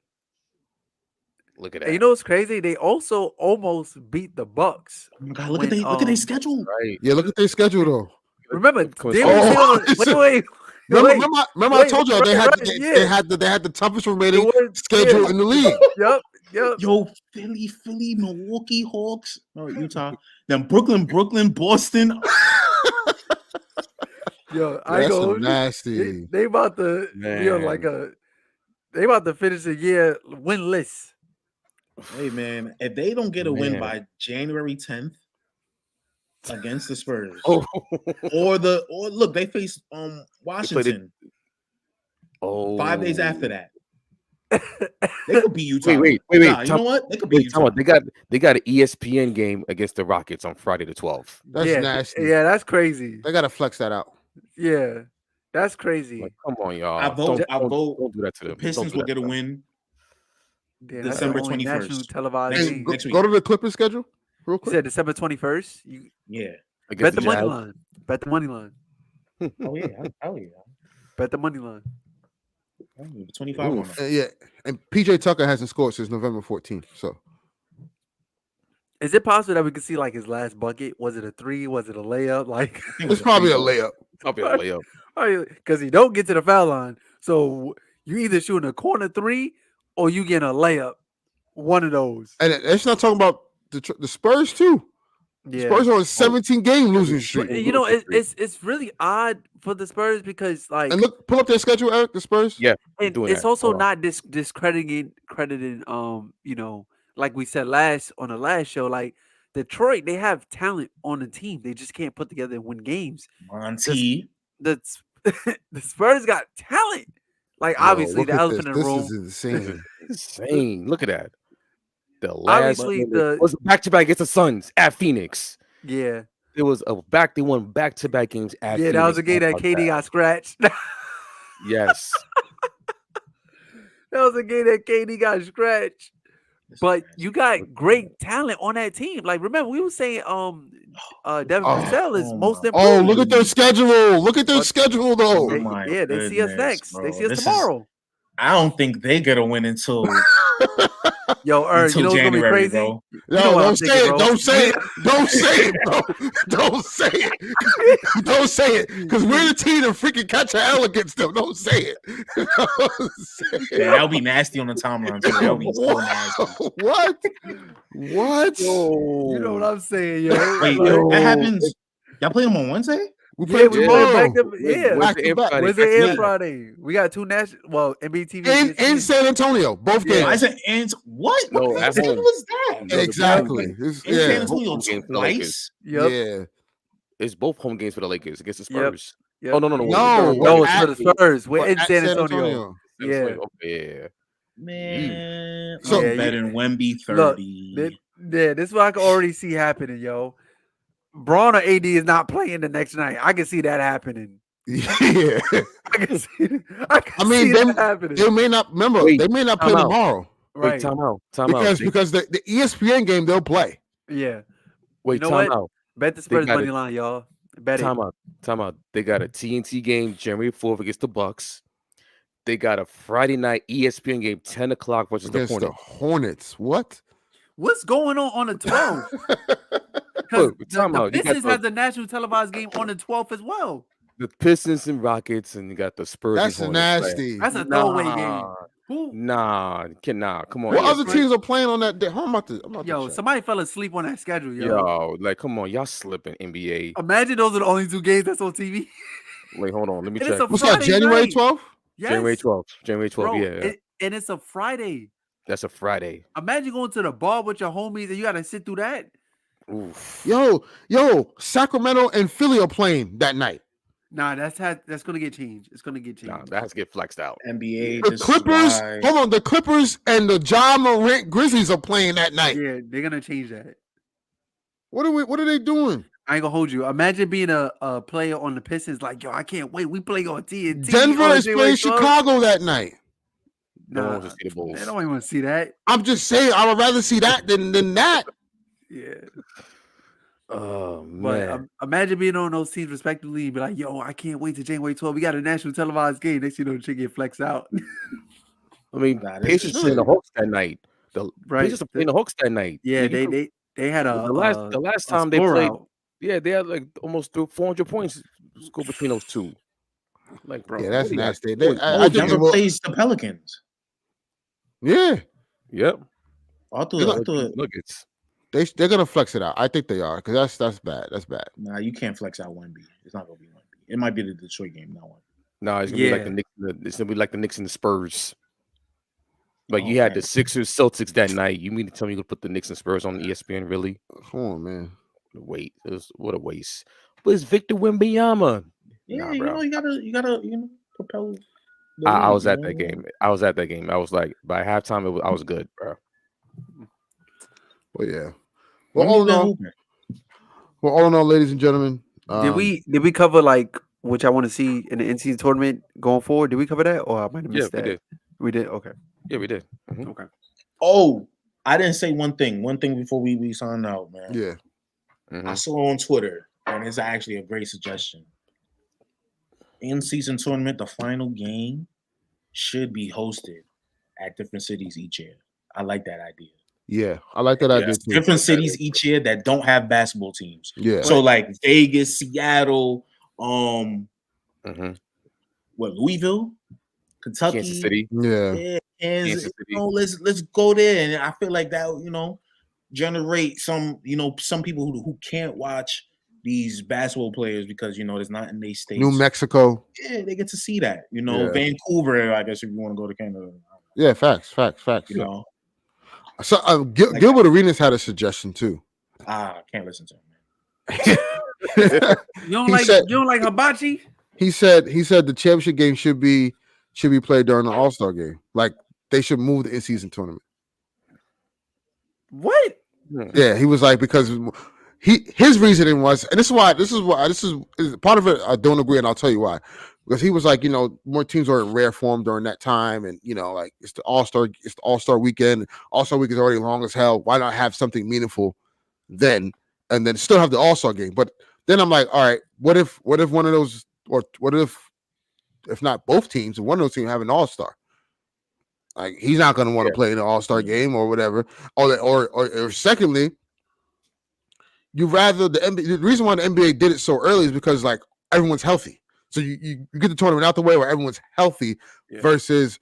look at that. And you know what's crazy? They also almost beat the Bucks. Oh my god, look When, at their schedule. right? Yeah, look at their schedule though. Remember, Come they on. were still Oh, on, wait. Remember I wait, told y'all right, they had right, they had the toughest remaining It was- schedule yeah. in the league. Yep. Yo, Philly, Milwaukee Hawks, Utah, then Brooklyn, Boston. Yo, That's go. some nasty. They about to be on like they about to finish the year winless. Hey man, if they don't get a win Man. by January 10th against the Spurs, Oh, or look, they face Washington oh. 5 days after that. They could be Utah. Wait. Nah, you know what? They could be Utah. They got an ESPN game against the Rockets on Friday the 12th. That's yeah, nasty. Yeah, that's crazy. They gotta flex that out. Yeah, that's crazy. Like, come on, y'all. I vote. Don't do that to The them. Pistons will get a win. Damn, that's December the only 21st. national televised Next- game. next week. Go to the Clippers schedule real You quick. said December 21st. You Yeah. Against bet the money Jazz. line. Bet the money line. Oh yeah. Hell yeah. Bet the money line. 25 on that. Yeah, and PJ Tucker hasn't scored since November 14th. So Is it possible that we could see like his last bucket? Was it a 3? Was it a layup? Like, it's probably a layup. I'll be a layup. because he don't get to the foul line. So you either shooting a corner 3 or you getting a layup. One of those. And it's not talking about the Spurs too. Yeah. Spurs are on a 17-game losing streak. You know, it's really odd for the Spurs because like, And look, pull up their schedule, Eric. The Spurs. Yeah, and doing it's that. also Hold on. not crediting you know, like we said on the last show, like Detroit, they have talent on the team. They just can't put together and win games. Monty. The Spurs got talent. Like, Yo, obviously look the at elephant in the this. room. This is insane. Insane. Look at that. The last Obviously, was back-to-back against the Suns at Phoenix. Yeah. There was they won back-to-back games at Yeah, Phoenix. that was a game How that about KD got scratched. Yes. That was a game that KD got scratched. But you got great talent on that team. Like, remember, we were saying Devin Vassell is most improved. Oh, look at their schedule. Look at their schedule, though. They, my they see us goodness, next. bro. They see us This is- tomorrow. I don't think they get a win until Yo, you know what's gonna be January, crazy? bro. You No, know what I'm don't say thinking, it. bro. Don't say it. Don't say it, bro. Don't say it. Don't say it. Because we're the team that freaking catch an L against them. Don't say it. Don't say it. Yeah, that'll be nasty on the timeline too. That'll be so nasty. What? What? You know what I'm saying, yo. Wait, Like, that happens. Y'all play them on Wednesday? We yeah, play we tomorrow. back to yeah. Back to back. Wednesday and Yeah. Friday. We got 2 national. Well, NBTV In San Antonio, both Yeah. Why games. is it ends? What? No, What at schedule home. was that? No, Exactly. In It's- San yeah. Antonio Home game for the Lakers. twice? Yep. Yeah. It's both home games for the Lakers against the Yep. Spurs. Yep. Oh no. No, No, it's for the at- Spurs. We're But in at San Antonio. Yeah. Okay, yeah. Man, So- I'm Yeah, betting Wemby Look, 30. this is what I can already see happening, yo. Braun or AD is not playing the next night. I can see that happening. Yeah. I can see. I mean, see they- that happening. They may not remember. Wait, They may not play time out. tomorrow Wait, Right? time out. because the ESPN game they'll play. Yeah. Wait, you know time what? out. Bet the Spurs got money it. line, y'all. Bet it. Time out. They got a TNT game January 4th against the Bucks. They got a Friday night ESPN game 10 o'clock versus the Against Hornets. the Hornets. What? What's going on the 12th? Because Look, time the out. You got Pistons the- has the national televised game on the 12th as well. the Pistons and Rockets, and you got the Spurs That's and Hornets. nasty. That's a throwaway game. Nah, Who? nah, come on, What Yeah, other ESPN. teams are playing on that day? I'm about to Yo, check. somebody fell asleep on that schedule, yo. Yo, like, come on, y'all slipping NBA. Imagine those are the only 2 games that's on TV. Like, hold on, let me And it's check. a What's that? Friday January night. 12th? Yes, January 12th. January 12th. bro. Yeah, And it's a Friday. that's a Friday. Imagine going to the bar with your homies and you got to sit through that. Oof. Yo, Sacramento and Philly are playing that night. Nah, that's gonna get changed. It's gonna get Nah, changed. that has to get flexed out. NBA. The This is Clippers, why. hold on, the Clippers and the John Morant Grizzlies are playing that night. Yeah, they're gonna change that. What are they doing? I ain't gonna hold you. Imagine being a player on the Pistons, like, yo, I can't wait. We play on TNT. Denver on is January playing 12th. Chicago that night. No one Nah, wants to see the Bulls. they don't even want to see that. I'm just saying, I would rather see that than that. Yeah, Oh but man, imagine being on those teams respectively and be like, yo, I can't wait to January 12th. We got a national televised game. Next, the shit get flexed out. I mean, Nah, this Pacers is playing the true. Hawks that night. The Right. Pacers are playing the Hawks that night. Yeah, Like, you could- they had a the last a time they score played, out. yeah, they had like almost 400 points go between those two. Like, bro, Yeah, that's what are y'all nasty. doing? I Oh, think Denver they will. plays the Pelicans. Yeah, Yep, I thought, They're I not- thought, Nuggets. they're gonna flex it out. I think they are because that's bad. That's bad. nah, you can't flex out Wemby. It's not gonna be Wemby. It might be the Detroit game, not one. No, it's gonna be like the Yeah. Knicks. It's gonna be like the Knicks and the Spurs. Like you had the Sixers, Celtics that night. You mean to tell me you could put the Knicks and Spurs on ESPN? Really? Come on, man. Wait, what a waste. But it's Victor Wembanyama. Yeah, Nah, you bro. know, you gotta propel. the I league, was you at know? that game. I was at that game. I was like, by halftime, I was good, bro. Well, yeah. Well, Wemby's all in been all, hooping. ladies and gentlemen, Did we cover like which I want to see in the NCAA tournament going forward? Did we cover that, or I might have Yeah, missed we that? did. We did. Okay. Yeah, we did. Mhm. Okay. Oh, I didn't say one thing. One thing before we sign out, man. Yeah. Mhm. I saw on Twitter, and it's actually a great suggestion. In season tournament, the final game should be hosted at different cities each year. I like that idea. Yeah, I like that idea too. Different cities each year that don't have basketball teams. Yeah. So like Vegas, Seattle, Mhm. Louisville, Kentucky, Kansas City. Yeah. yeah, Kansas Kansas, City. let's go there, and I feel like that generate some people who can't watch these basketball players because it's not in their states. New Mexico. Yeah, they get to see that. Yeah. Vancouver, I guess if you want to go to Canada. Yeah, facts. You know, So Gilbert Arenas had a suggestion too. I can't listen to him, man. You don't He like said- you don't like hibachi? He said the championship game should be played during the All-Star game. Like they should move the in-season tournament. What? Yeah, he was like because his reasoning was, and this is part of it. I don't agree, and I'll tell you why. Because he was like, more teams are in rare form during that time, and like it's the All-Star weekend. All-Star week is already long as hell. Why not have something meaningful then, and then still have the All-Star game? But then I'm like, all right, what if one of those, or what if not both teams, one of those teams have an All-Star? Like he's not going to want to play in the All-Star game or whatever. Or secondly, you rather the NBA. The reason why the NBA did it so early is because like everyone's healthy. So you get the tournament out the way where everyone's healthy versus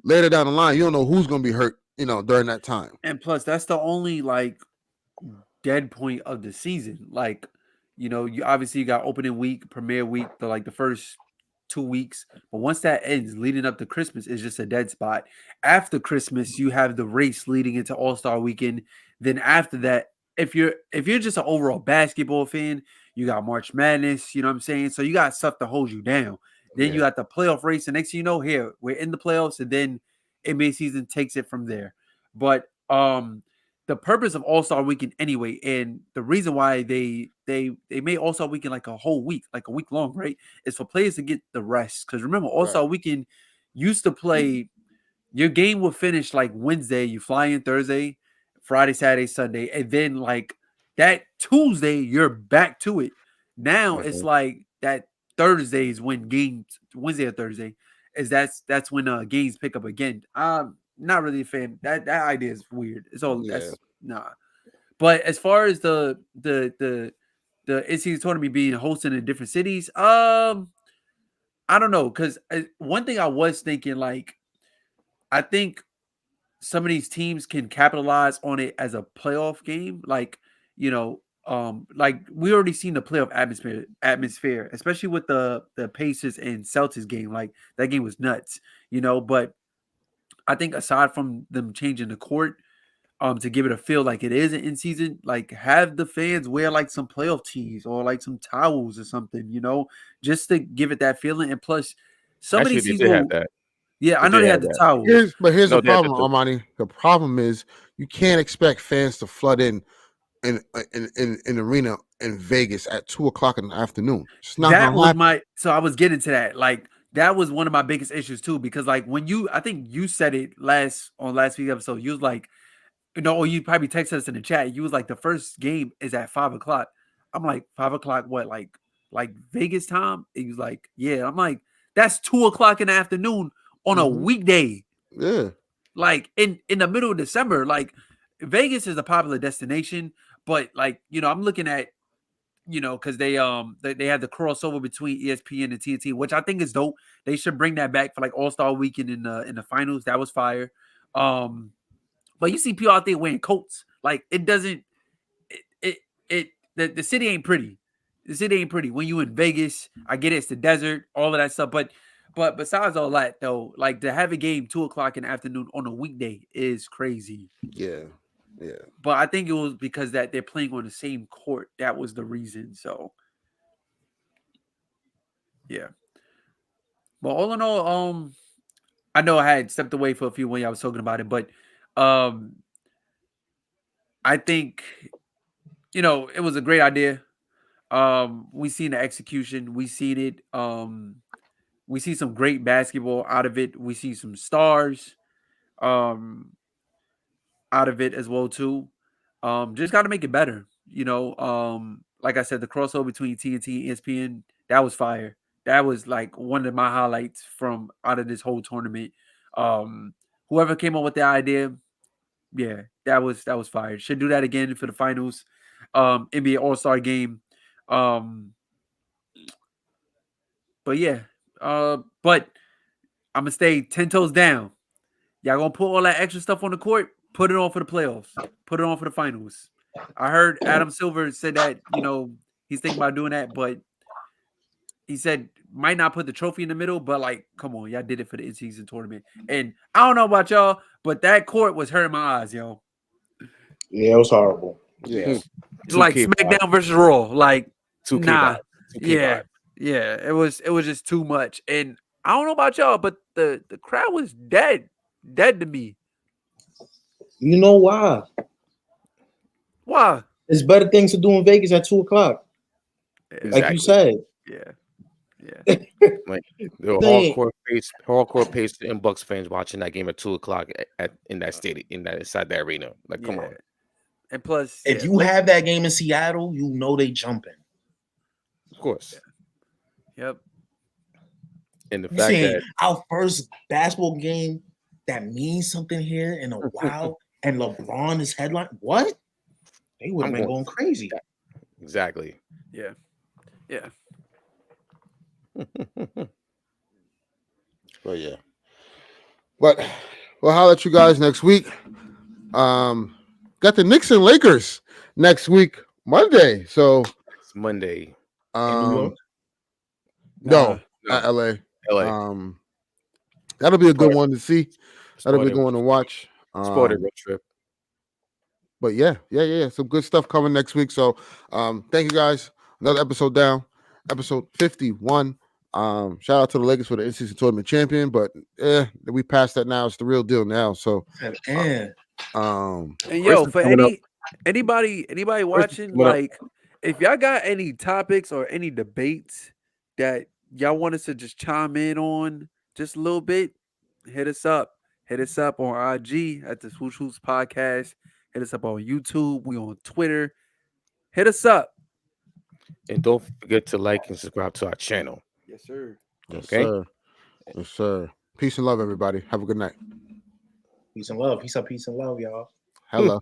later down the line, you don't know who's going to be hurt, during that time. And plus, that's the only like dead point of the season. Like, you obviously got opening week, premiere week, the first 2 weeks. But once that ends, leading up to Christmas is just a dead spot. After Christmas, you have the race leading into All-Star weekend. Then after that, if you're just an overall basketball fan, you got March Madness, you know what I'm saying? So you got stuff to hold you down. Then you got the playoff race, and next thing you know, here we're in the playoffs, and then NBA season takes it from there. But the purpose of All-Star Weekend anyway, and the reason why they made All-Star Weekend like a whole week, like a week long, right? Is for players to get the rest. Because remember, All-Star Weekend used to play, your game would finish like Wednesday, you fly in Thursday, Friday, Saturday, Sunday, and then like that Tuesday, you're back to it. Now it's like that Thursday is when games, Wednesday or Thursday, that's when games pick up again. Not really a fan. That idea is weird. It's all that's nah. But as far as the NCAA tournament being hosted in different cities, I don't know, because one thing I was thinking, like, I think some of these teams can capitalize on it as a playoff game. Like, like we already seen the playoff atmosphere, especially with the Pacers and Celtics game. Like that game was nuts, but I think aside from them changing the court, to give it a feel like it is an in season, like have the fans wear like some playoff tees or like some towels or something, just to give it that feeling. And plus, some of Actually, these they teams did have will, that. yeah, They I know did they have had the that. towels. Here's No, the they had problem, the Armani. The problem is you can't expect fans to flood in arena in Vegas at 2 o'clock in the afternoon. It's not That gonna was happen. so I was getting to that. Like that was one of my biggest issues too, because like I think you said it last week's episode, you was like, or you probably texted us in the chat. You was like, the first game is at 5 o'clock. I'm like, 5 o'clock, what, like Vegas time? He was like, yeah. I'm like, that's 2 o'clock in the afternoon on a weekday. Yeah. Like in the middle of December. Like Vegas is a popular destination, but like, I'm looking at, because they had the crossover between ESPN and TNT, which I think is dope. They should bring that back for like All-Star Weekend in the finals. That was fire. But you see people out there wearing coats. Like it doesn't. The city ain't pretty. The city ain't pretty. When you in Vegas, I get it, it's the desert, all of that stuff. But besides all that, though, like to have a game 2 o'clock in the afternoon on a weekday is crazy. Yeah. Yeah. But I think it was because that they're playing on the same court. That was the reason. So yeah. But all in all, I know I had stepped away for a few when I was talking about it, but I think it was a great idea. We seen the execution, we seen it. We see some great basketball out of it. We see some stars out of it as well too. Just got to make it better. Like I said, the crossover between TNT and ESPN, that was fire. That was like one of my highlights from out of this whole tournament. Whoever came up with the idea, yeah, that was fire. Should do that again for the finals. NBA All-Star game. But yeah, but I'm gonna stay 10 toes down. Y'all gonna put all that extra stuff on the court? Put it on for the playoffs. Put it on for the finals. I heard Adam Silver said that he's thinking about doing that, but he said might not put the trophy in the middle. But like, come on, y'all did it for the in-season tournament, and I don't know about y'all, but that court was hurting my eyes, yo. Yeah, it was horrible. Yeah. Like 2K SmackDown vibe. versus Raw, like 2K nah, vibe. 2K yeah, vibe. yeah. It was just too much, and I don't know about y'all, but the crowd was dead to me. You know why? Why? There's better things to do in Vegas at 2 o'clock. Exactly. Like you said. Yeah. Like there were hardcore pace and Bucks fans watching that game at 2 o'clock in that stadium, inside the arena. Like, come on. And plus, If you have that game in Seattle, you know they jumping. Of course. Yep. And the fact that our first basketball game that means something here in a while, and LeBron is headline, what? They would have been going crazy. Exactly. Yeah. But yeah. But we'll holler at you guys next week. Got the Knicks and Lakers next week, Monday. So it's Monday. New York? No, at LA. That'll be a good one to see. That'll be a good one to watch. Sporting road trip. But yeah. Some good stuff coming next week. So thank you guys. Another episode down. Episode 51. Shout out to the Lakers for the in-season tournament champion, but we passed that now. It's the real deal now. So and yo, for anybody watching, like if y'all got any topics or any debates that y'all want us to just chime in on just a little bit, hit us up. Hit us up on IG at the Swoosh Hoops Podcast. Hit us up on YouTube. We on Twitter. Hit us up. And don't forget to like and subscribe to our channel. Yes, sir. Yes, sir. Yes, sir. Peace and love, everybody. Have a good night. Peace and love. Peace and love, y'all. Hello.